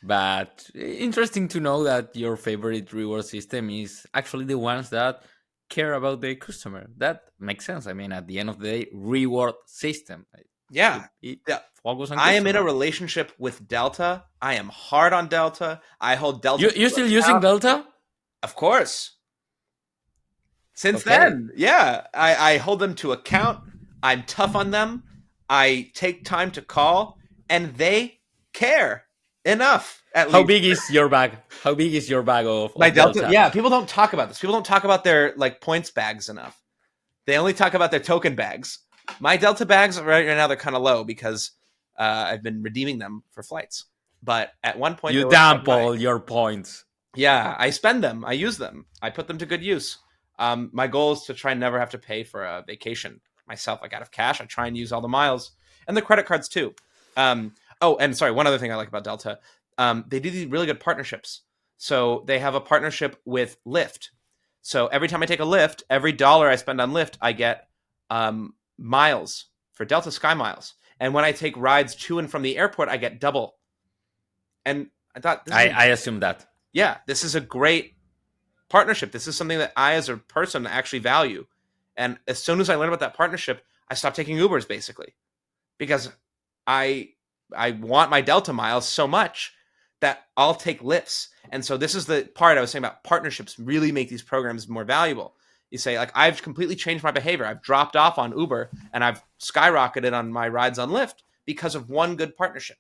But interesting to know that your favorite reward system is actually the ones that care about the customer. That makes sense. I mean, at the end of the day, reward system.
Yeah.
It
Yeah.
focus on
I am in a
customer.
relationship with Delta. I am hard on Delta. I hold Delta
You
to
still using
account.
Delta?
Of course. Since
Okay.
then, yeah, I hold them to account. I'm tough on them. I take time to call, and they care enough, at
How
least.
big is your bag? How big is your bag
My
of
Delta,
Delta?
yeah, people don't talk about this. People don't talk about their like points bags enough. They only talk about their token bags. My Delta bags right now they're kind of low because I've been redeeming them for flights. But at one point
You
they were quite
dump
high.
all your points.
Yeah, I spend them. I use them. I put them to good use. My goal is to try and never have to pay for a vacation myself, like out of cash. I try and use all the miles and the credit cards too. Oh, and sorry, one other thing I like about Delta, they do these really good partnerships. So they have a partnership with Lyft. So every time I take a Lyft, every dollar I spend on Lyft, I get miles for Delta Sky Miles. And when I take rides to and from the airport, I get double. And I thought
I assume that.
this is a great partnership. This is something that I, as a person, actually value. And as soon as I learned about that partnership, I stopped taking Ubers basically because I want my Delta miles so much that I'll take lifts. And so this is the part I was saying about partnerships really make these programs more valuable. You say, like, I've completely changed my behavior. I've dropped off on Uber and I've skyrocketed on my rides on Lyft because of one good partnership.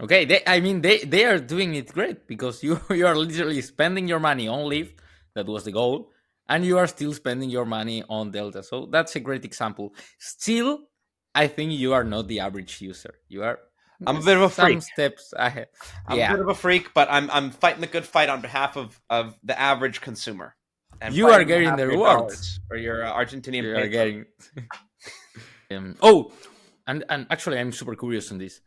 Okay, they are doing it great because you are literally spending your money on Lyft. That was the goal, and you are still spending your money on Delta. So that's a great example. Still, I think you are not the average user. You are
I'm a bit of a
some
freak.
steps ahead.
I'm a
Yeah,
bit of a freak, but I'm fighting the good fight on behalf of the average consumer, and
you are
fighting on
getting
behalf
the
of your
rewards.
dollars or your Argentinian
You are
peso.
getting. Oh, and actually, I'm super curious on this.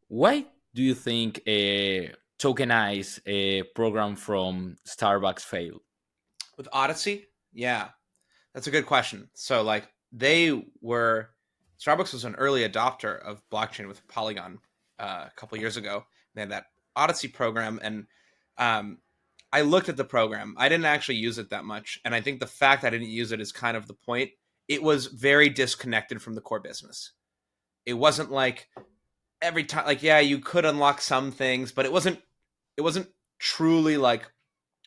Why do you think a tokenized a program from Starbucks failed?
With Odyssey, yeah, that's a good question. So like Starbucks was an early adopter of blockchain with Polygon a couple years ago. They had that Odyssey program, and um, I looked at the program. I didn't actually use it that much, and I think the fact I didn't use it is kind of the point. It was very disconnected from the core business. It wasn't like every time, like, yeah, you could unlock some things, but it wasn't truly like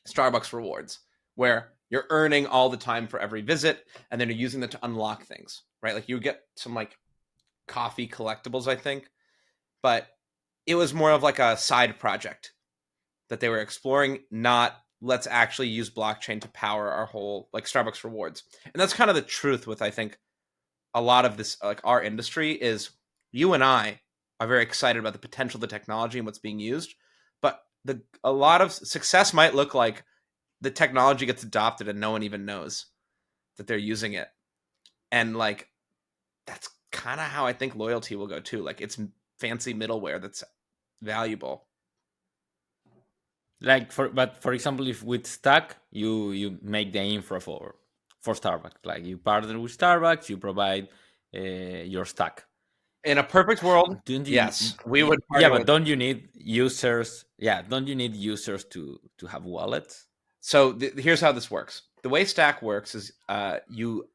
Starbucks rewards where you're earning all the time for every visit and then you're using them to unlock things, right? Like you get some like coffee collectibles, I think, but it was more of like a side project that they were exploring, not let's actually use blockchain to power our whole like Starbucks rewards. And that's kind of the truth with, I think, a lot of this, like our industry is you and I are very excited about the potential of the technology and what's being used, but a lot of success might look like the technology gets adopted and no one even knows that they're using it. And like that's kind of how I think loyalty will go too. Like it's fancy middleware that's valuable.
Like for example, if with Stack you make the infra for Starbucks, like you partner with Starbucks, you provide your Stack.
In a perfect world,
Don't you?
yes, we would
Yeah,
partner
but
with.
don't you need users? Yeah, don't you need users to have wallets?
So here's how this works. The way Stack works is you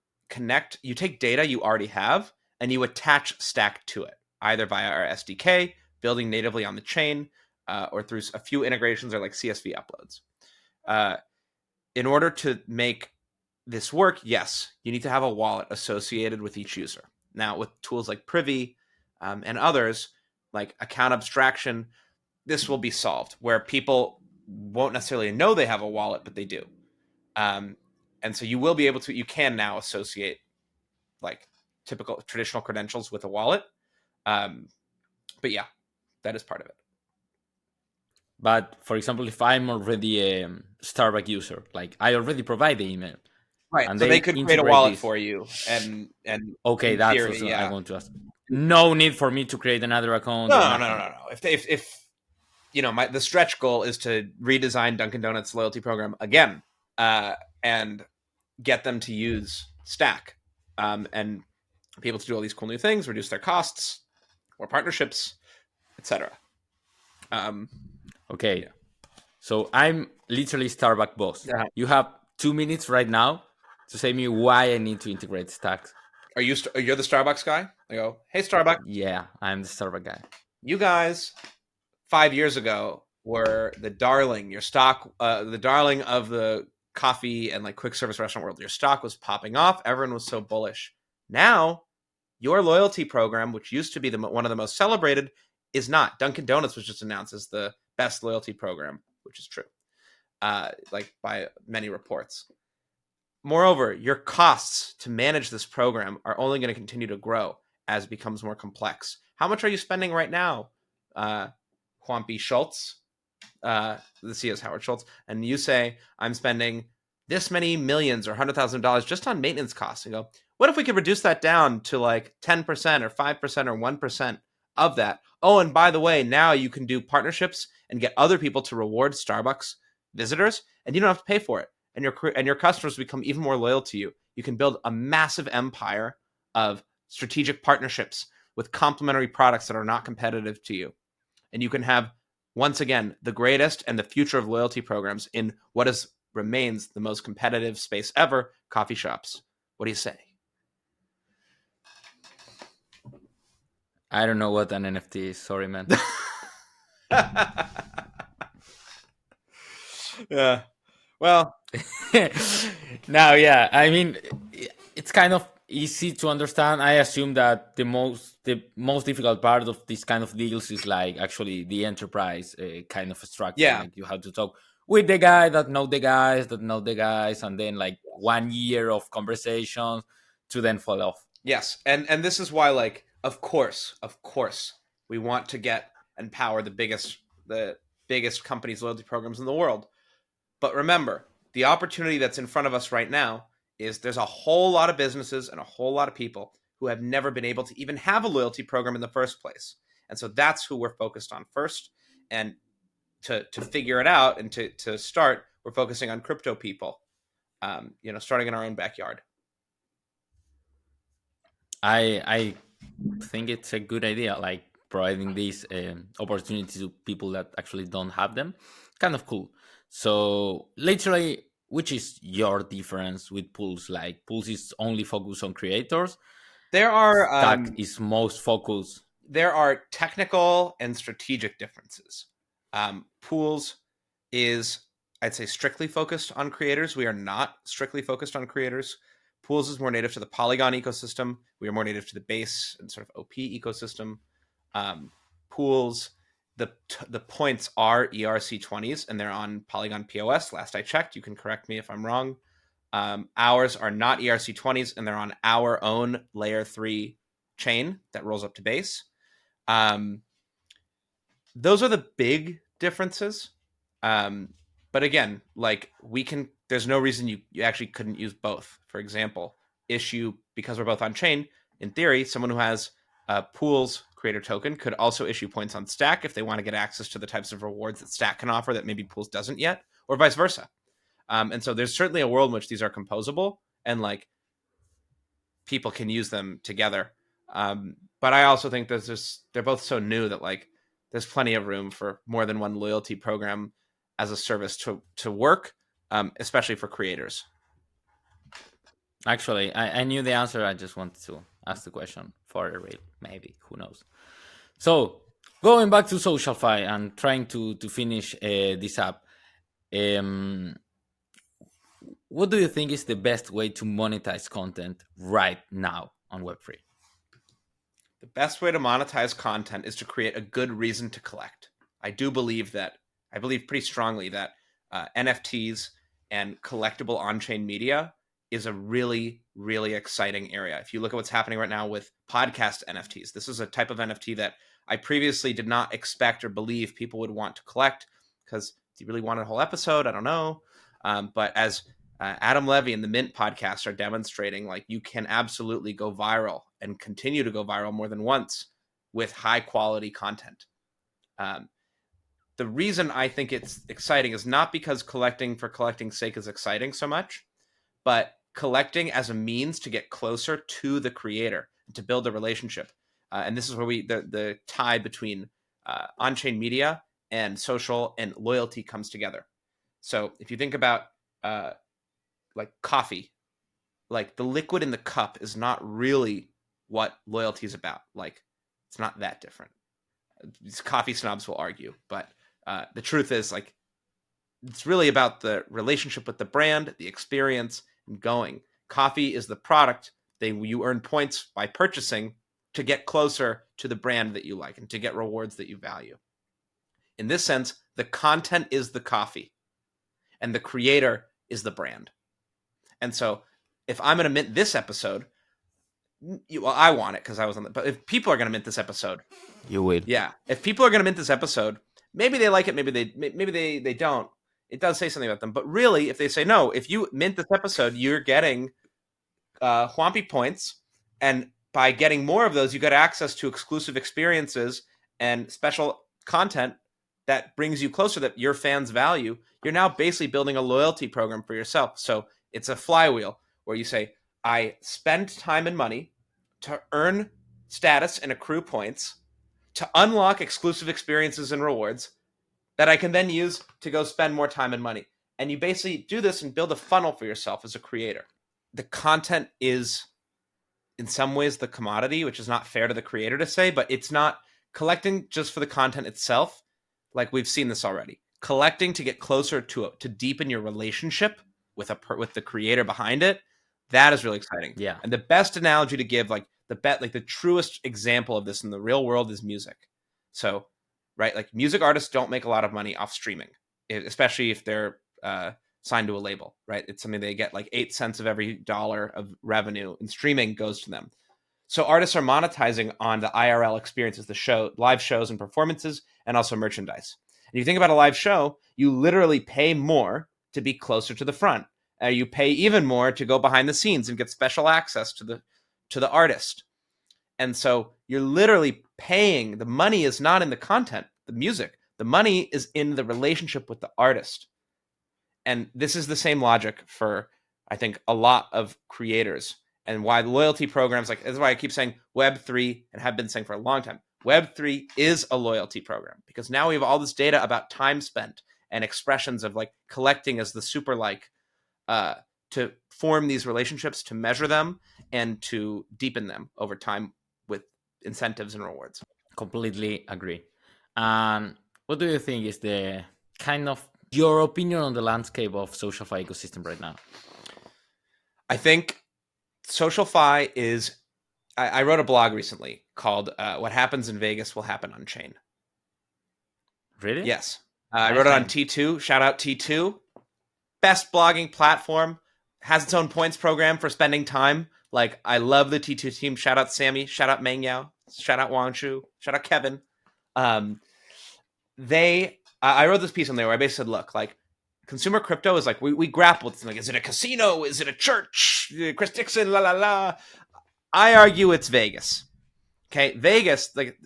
take data you already have, and you attach Stack to it, either via our SDK, building natively on the chain, or through a few integrations or like CSV uploads. Uh, in order to make this work, yes, you need to have a wallet associated with each user. Now, with tools like Privy and others, like account abstraction, this will be solved where people won't necessarily know they have a wallet, but they do. Um, and so you will be able to, you can now associate like typical traditional credentials with a wallet. Um, but yeah, that is part of it.
But for example, if I'm already a Starbucks user, like I already provide the email,
Right.
and
So they
they
could create a
integrate
wallet
this.
for you, and
Okay,
in
that's
theory,
also I
yeah.
want to ask. No need for me to create another account or
No, no, no, no,
nothing.
no. If you know, the stretch goal is to redesign Dunkin' Donuts loyalty program again, and get them to use Stack, and be able to do all these cool new things, reduce their costs, more partnerships, etc. Um,
Okay,
yeah.
so I'm literally Starbucks boss.
Uh,
You have 2 minutes right now to say me why I need to integrate stacks.
you're the Starbucks guy? I go, hey Starbucks,
Yeah, I'm the Starbucks guy.
you guys 5 years ago were the darling, your stock, the darling of the coffee and like quick service restaurant world. Your stock was popping off. Everyone was so bullish. Now, your loyalty program, which used to be one of the most celebrated, is not. Dunkin' Donuts was just announced as the best loyalty program, which is true, like by many reports. Moreover, your costs to manage this program are only going to continue to grow as it becomes more complex. How much are you spending right now, Juan B. Schultz? The CEO is Howard Schultz, and you say, I'm spending this many millions or $100,000 just on maintenance costs. And go, what if we could reduce that down to like 10% or 5% or 1% of that? Oh, and by the way, now you can do partnerships and get other people to reward Starbucks visitors, and you don't have to pay for it. And your customers become even more loyal to you. You can build a massive empire of strategic partnerships with complementary products that are not competitive to you. And you can have, once again, the greatest and the future of loyalty programs in what remains the most competitive space ever, coffee shops. What do you say?
I don't know what an NFT is. Sorry, man.
Yeah. Well,
Now, yeah, I mean, it's kind of easy to understand. I assume that the most difficult part of this kind of deals is like actually the enterprise kind of structure.
yeah.
Like you have to talk with the guy that know the guys that know the guys, and then like 1 year of conversations to then fall off.
Yes. And this is why, like, of course, we want to get and power the biggest companies' loyalty programs in the world. But remember, the opportunity that's in front of us right now is there's a whole lot of businesses and a whole lot of people who have never been able to even have a loyalty program in the first place. And so that's who we're focused on first. And to figure it out and to start, we're focusing on crypto people, starting in our own backyard.
I think it's a good idea, like providing these opportunities to people that actually don't have them. Kind of cool. So literally, which is your difference with pools? Like pools is only focused on creators.
There are
Stack is most focused.
there are technical and strategic differences. Pools is, I'd say, strictly focused on creators. We are not strictly focused on creators. Pools is more native to the Polygon ecosystem. We are more native to the base and sort of OP ecosystem. Pools, the points are ERC20s, and they're on Polygon POS. Last I checked, you can correct me if I'm wrong. Ours are not ERC20s, and they're on our own layer 3 chain that rolls up to base. Those are the big differences. But again, like there's no reason you actually couldn't use both. For example, issue, because we're both on chain, in theory, someone who has Pool's creator token could also issue points on Stack if they want to get access to the types of rewards that Stack can offer that maybe Pools doesn't yet, or vice versa. And so there's certainly a world in which these are composable and like people can use them together. But I also think they're both so new that like there's plenty of room for more than one loyalty program as a service to work, especially for creators.
Actually, I knew the answer. I just wanted to ask the question for a real, maybe. Who knows? So, going back to SocialFi and trying to finish this up, what do you think is the best way to monetize content right now on Web3?
The best way to monetize content is to create a good reason to collect. I believe pretty strongly that NFTs and collectible on-chain media is a really, really exciting area. If you look at what's happening right now with podcast NFTs, this is a type of NFT that I previously did not expect or believe people would want to collect because do you really want a whole episode? I don't know. But as Adam Levy and the Mint podcast are demonstrating, like you can absolutely go viral and continue to go viral more than once with high quality content. The reason I think it's exciting is not because collecting for collecting's sake is exciting so much, but collecting as a means to get closer to the creator, to build a relationship. And this is where the tie between on-chain media and social and loyalty comes together. So if you think about like coffee, like the liquid in the cup is not really what loyalty is about. Like it's not that different. These coffee snobs will argue, but the truth is like it's really about the relationship with the brand, the experience, and going. Coffee is the product that you earn points by purchasing to get closer to the brand that you like and to get rewards that you value. In this sense, the content is the coffee and the creator is the brand. And so if I'm going to mint this episode, I want it because I was on but if people are going to mint this episode,
you will.
Yeah. If people are going to mint this episode, maybe they like it, maybe they don't. It does say something about them. But really, if they say, no, if you mint this episode, you're getting Whompy points. And by getting more of those, you get access to exclusive experiences and special content that brings you closer that your fans value. You're now basically building a loyalty program for yourself. So it's a flywheel where you say, I spend time and money to earn status and accrue points to unlock exclusive experiences and rewards that I can then use to go spend more time and money. And you basically do this and build a funnel for yourself as a creator. The content is in some ways the commodity, which is not fair to the creator to say, but it's not collecting just for the content itself. Like we've seen this already. Collecting to get closer to deepen your relationship with the creator behind it. That is really exciting.
Yeah.
And the best analogy to give, like the truest example of this in the real world is music. So, right, like music artists don't make a lot of money off streaming, especially if they're signed to a label, right? It's something they get like 8 cents of every dollar of revenue in streaming goes to them. So artists are monetizing on the IRL experiences, the live shows and performances, and also merchandise. And you think about a live show, you literally pay more to be closer to the front. You pay even more to go behind the scenes and get special access to the artist. And so you're literally paying. The money is not in the content, the music. The money is in the relationship with the artist. And this is the same logic for, I think, a lot of creators. And why loyalty programs, like, that's why I keep saying Web3 and have been saying for a long time, Web3 is a loyalty program because now we have all this data about time spent and expressions of like collecting as the super like, to form these relationships, to measure them, and to deepen them over time with incentives and rewards.
Completely agree. And what do you think is the kind of your opinion on the landscape of SocialFi ecosystem right now?
I think SocialFi is, I wrote a blog recently called What Happens in Vegas Will Happen on Chain.
Really?
Yes. I wrote it on T2. Shout out T2. Best blogging platform. Has its own points program for spending time. Like, I love the T2 team. Shout out Sammy. Shout out Meng Yao. Shout out Wang Shu. Shout out Kevin. I wrote this piece on there where I basically said, look, like, consumer crypto is like, we grapple with, like, is it a casino? Is it a church? Chris Dixon, la, la, la. I argue it's Vegas. Okay, Vegas, like,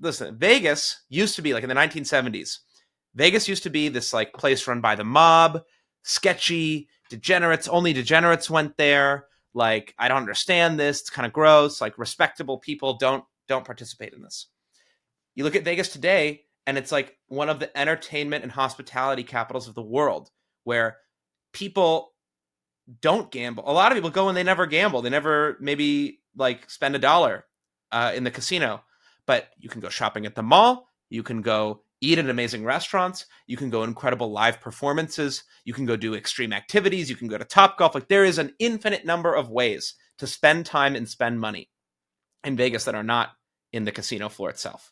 listen, Vegas used to be like in the 1970s. Vegas used to be this like place run by the mob, sketchy, degenerates. Only degenerates went there. Like, I don't understand this. It's kind of gross. Like, respectable people don't participate in this. You look at Vegas today, and it's like one of the entertainment and hospitality capitals of the world, where people don't gamble. A lot of people go and they never gamble. They never maybe like spend $1 in the casino, but you can go shopping at the mall. You can go eat at amazing restaurants. You can go incredible live performances. You can go do extreme activities. You can go to Top Golf. Like, there is an infinite number of ways to spend time and spend money in Vegas that are not in the casino floor itself.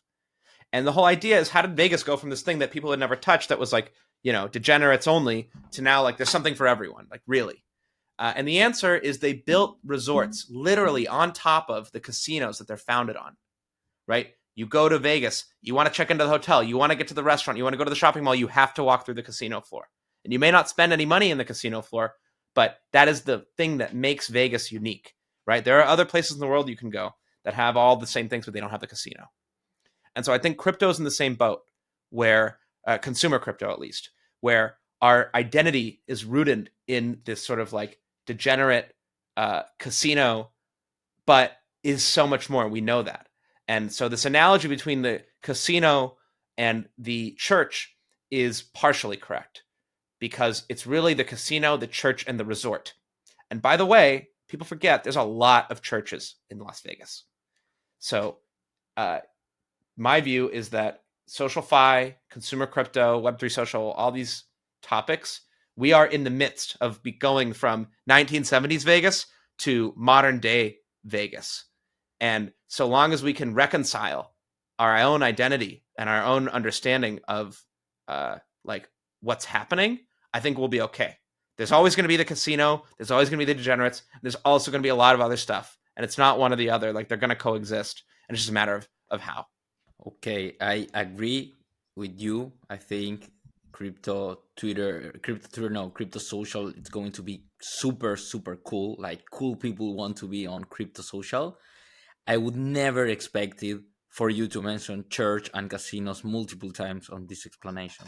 And the whole idea is, how did Vegas go from this thing that people had never touched that was like, degenerates only, to now like there's something for everyone, like, really? And the answer is they built resorts literally on top of the casinos that they're founded on, right? You go to Vegas, you want to check into the hotel, you want to get to the restaurant, you want to go to the shopping mall, you have to walk through the casino floor. And you may not spend any money in the casino floor, but that is the thing that makes Vegas unique, right? There are other places in the world you can go that have all the same things, but they don't have the casino. And so I think crypto's in the same boat, where consumer crypto, at least, where our identity is rooted in this sort of like degenerate casino, but is so much more. We know that. And so this analogy between the casino and the church is partially correct, because it's really the casino, the church, and the resort. And by the way, people forget there's a lot of churches in Las Vegas. So uh, my view is that SocialFi, consumer crypto, Web3 social, all these topics, we are in the midst of going from 1970s Vegas to modern day Vegas. And so long as we can reconcile our own identity and our own understanding of like what's happening, I think we'll be okay. There's always going to be the casino. There's always going to be the degenerates. There's also going to be a lot of other stuff. And it's not one or the other. Like, they're going to coexist. And it's just a matter of how.
Okay, I agree with you. I think crypto social, it's going to be super, super cool. Like, cool people want to be on crypto social. I would never expect it for you to mention church and casinos multiple times on this explanation.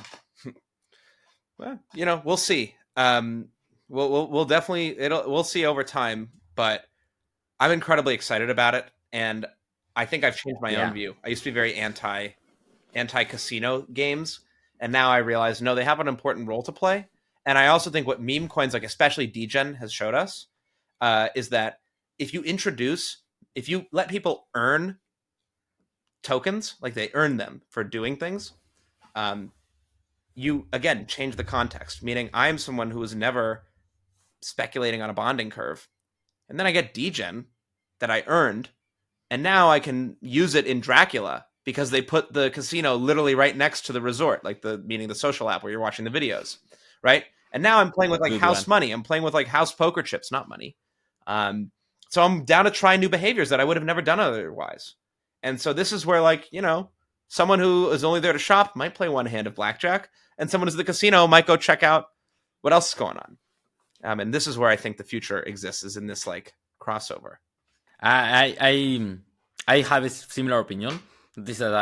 Well, we'll see. We'll definitely we'll see over time, but I'm incredibly excited about it, and I think I've changed my own
Yeah.
view. I used to be very anti casino games, and now I realize, no, they have an important role to play. And I also think what meme coins, like especially Degen, has showed us is that if you let people earn tokens, like they earn them for doing things, um, you again change the context. Meaning, I am someone who was never speculating on a bonding curve, and then I get Degen that I earned, and now I can use it in Dracula because they put the casino literally right next to the resort, like meaning the social app where you're watching the videos, right? And now I'm playing with like
Good
house
one.
money. I'm playing with like house poker chips, not money. So I'm down to try new behaviors that I would have never done otherwise. And so this is where, like, someone who is only there to shop might play one hand of blackjack, and someone who's at the casino might go check out what else is going on. And this is where I think the future exists, is in this like crossover.
I have a similar opinion. This that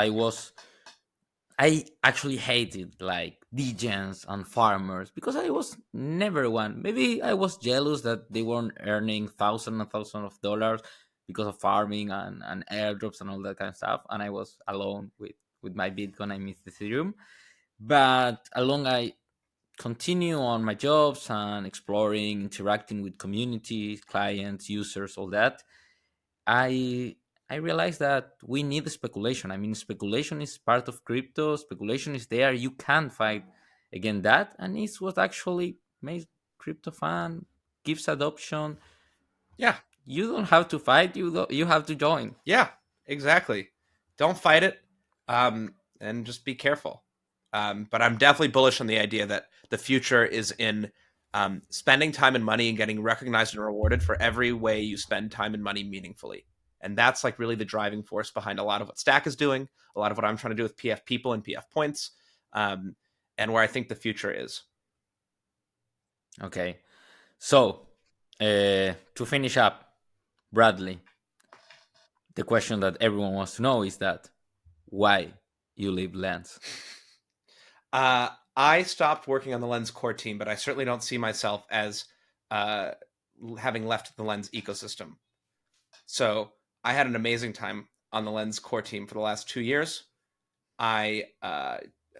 I actually hated like degens and farmers because I was never one. Maybe I was jealous that they weren't earning thousands and thousands of dollars because of farming and airdrops and all that kind of stuff, and I was alone with my Bitcoin. I missed Ethereum, but along I continue on my jobs and exploring, interacting with communities, clients, users, all that. I I realized that we need speculation. I mean, speculation is part of crypto. Speculation is there. You can't fight against that, and it's what actually makes crypto fun, gives adoption.
Yeah,
You don't have to fight. You have to join.
yeah, exactly. Don't fight it, and just be careful. But I'm definitely bullish on the idea that the future is in spending time and money and getting recognized and rewarded for every way you spend time and money meaningfully. And that's like really the driving force behind a lot of what Stack is doing, a lot of what I'm trying to do with PF People and PF Points, um, and where I think the future is.
Okay. So to finish up, Bradley, The question that everyone wants to know is that why you leave Lens?
I stopped working on the Lens core team, but I certainly don't see myself as uh, having left the Lens ecosystem. So I had an amazing time on the Lens core team for the last 2 years. I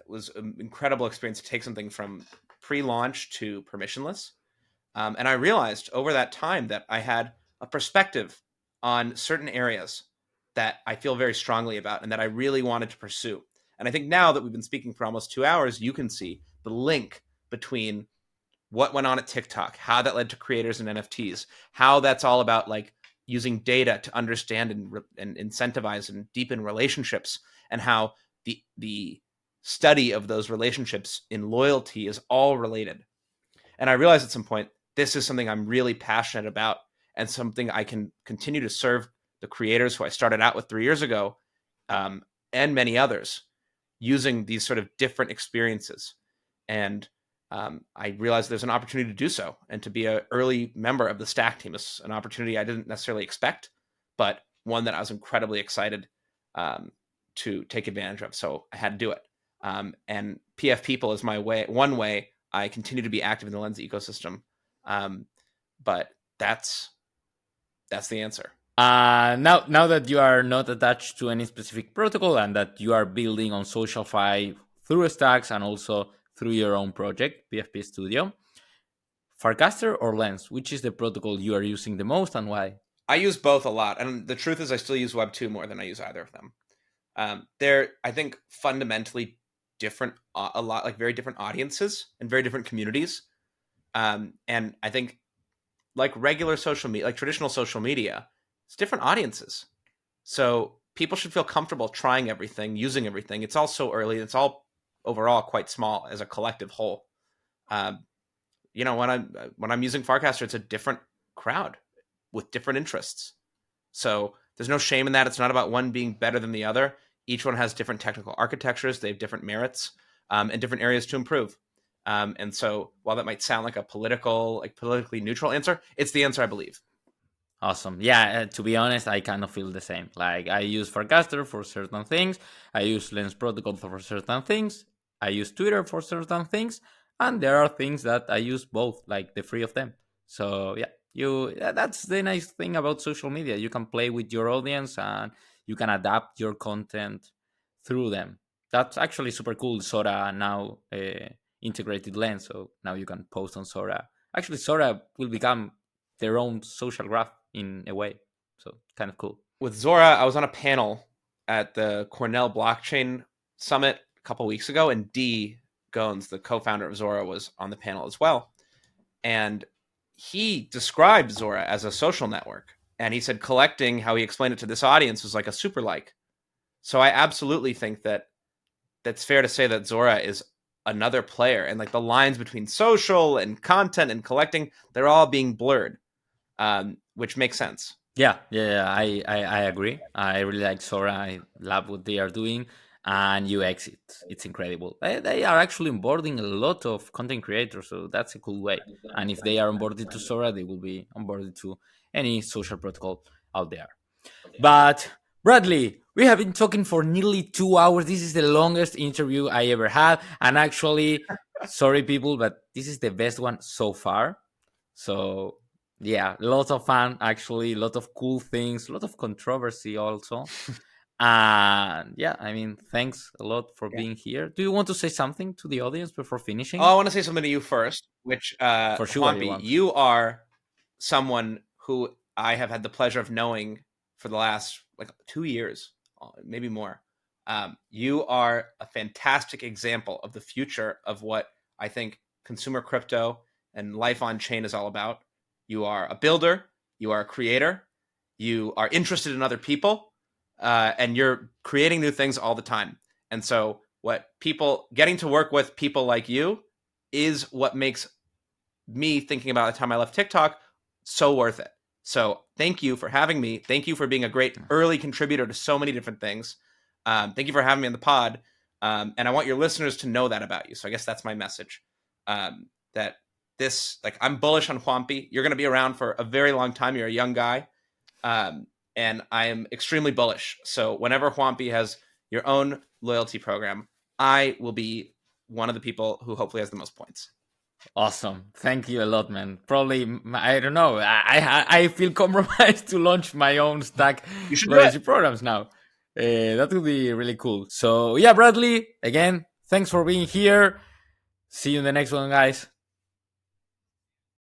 was an incredible experience to take something from pre-launch to permissionless. And I realized over that time that I had a perspective on certain areas that I feel very strongly about and that I really wanted to pursue. And I think now that we've been speaking for almost 2 hours, you can see the link between what went on at TikTok, how that led to creators and NFTs, how that's all about like using data to understand and incentivize and deepen relationships, and how the study of those relationships in loyalty is all related. And I realized at some point, this is something I'm really passionate about and something I can continue to serve the creators who I started out with 3 years ago, and many others, using these sort of different experiences. And I realized there's an opportunity to do so, and to be an early member of the Stack team is an opportunity I didn't necessarily expect, but one that I was incredibly excited to take advantage of. So I had to do it. And PF People is one way I continue to be active in the Lens ecosystem. But that's the answer.
Now that you are not attached to any specific protocol and that you are building on SocialFi through stacks and also through your own project, PFP Studio, Farcaster or Lens, which is the protocol you are using the most and why?
I use both a lot, and the truth is, I still use Web 2 more than I use either of them. They're, I think, fundamentally different, a lot like very different audiences and very different communities. And I think, like regular social media, like traditional social media, it's different audiences. So people should feel comfortable trying everything, using everything. It's all so early. It's all overall quite small as a collective whole. Um, when I'm using Farcaster, it's a different crowd with different interests. So there's no shame in that. It's not about one being better than the other. Each one has different technical architectures. They have different merits, and different areas to improve. And so while that might sound like a politically neutral answer, it's the answer I believe.
Awesome. Yeah, to be honest, I kind of feel the same. Like I use Farcaster for certain things, I use Lens Protocol for certain things, I use Twitter for certain things, and there are things that I use both, like the three of them. So yeah, that's the nice thing about social media. You can play with your audience and you can adapt your content through them. That's actually super cool. Sora now integrated Lens, so now you can post on Sora. Actually, Sora will become their own social graph in a way. So kind of cool.
With Zora, I was on a panel at the Cornell Blockchain Summit a couple weeks ago, and Degens, the co-founder of Zora, was on the panel as well. And he described Zora as a social network. And he said collecting, how he explained it to this audience, was like a super like. So I absolutely think that that's fair to say that Zora is another player, and like the lines between social and content and collecting, they're all being blurred, which makes sense.
Yeah. I agree. I really like Sora. I love what they are doing, and UX, it's incredible. They are actually onboarding a lot of content creators, so that's a cool way. And if they are onboarded to Sora, they will be onboarded to any social protocol out there. But Bradley, we have been talking for nearly 2 hours. This is the longest interview I ever had. And actually, sorry people, but this is the best one so far. So yeah, lots of fun actually, a lot of cool things, a lot of controversy also. And yeah, I mean, thanks a lot for
Yeah.
being here. Do you want to say something to the audience before
Oh, I
finishing?
want to say something to you first, which,
For sure, you
Juanpi,
want.
you are someone who I have had the pleasure of knowing for the last like 2 years, maybe more. You are a fantastic example of the future of what I think consumer crypto and life on chain is all about. You are a builder, you are a creator, you are interested in other people, and you're creating new things all the time. And so, what people getting to work with people like you is what makes me thinking about the time I left TikTok so worth it. So thank you for having me. Thank you for being a great early contributor to so many different things. Thank you for having me on the pod. And I want your listeners to know that about you. So I guess that's my message. That this, like, I'm bullish on Juanpi. You're going to be around for a very long time. You're a young guy. and I am extremely bullish. So whenever Huampi has your own loyalty program, I will be one of the people who hopefully has the most points.
Awesome. Thank you a lot, man. Probably, I don't know. I feel compromised to launch my own stack
You should do
loyalty
it.
programs now. That would be really cool. So, yeah, Bradley, again, thanks for being here. See you in the next one, guys.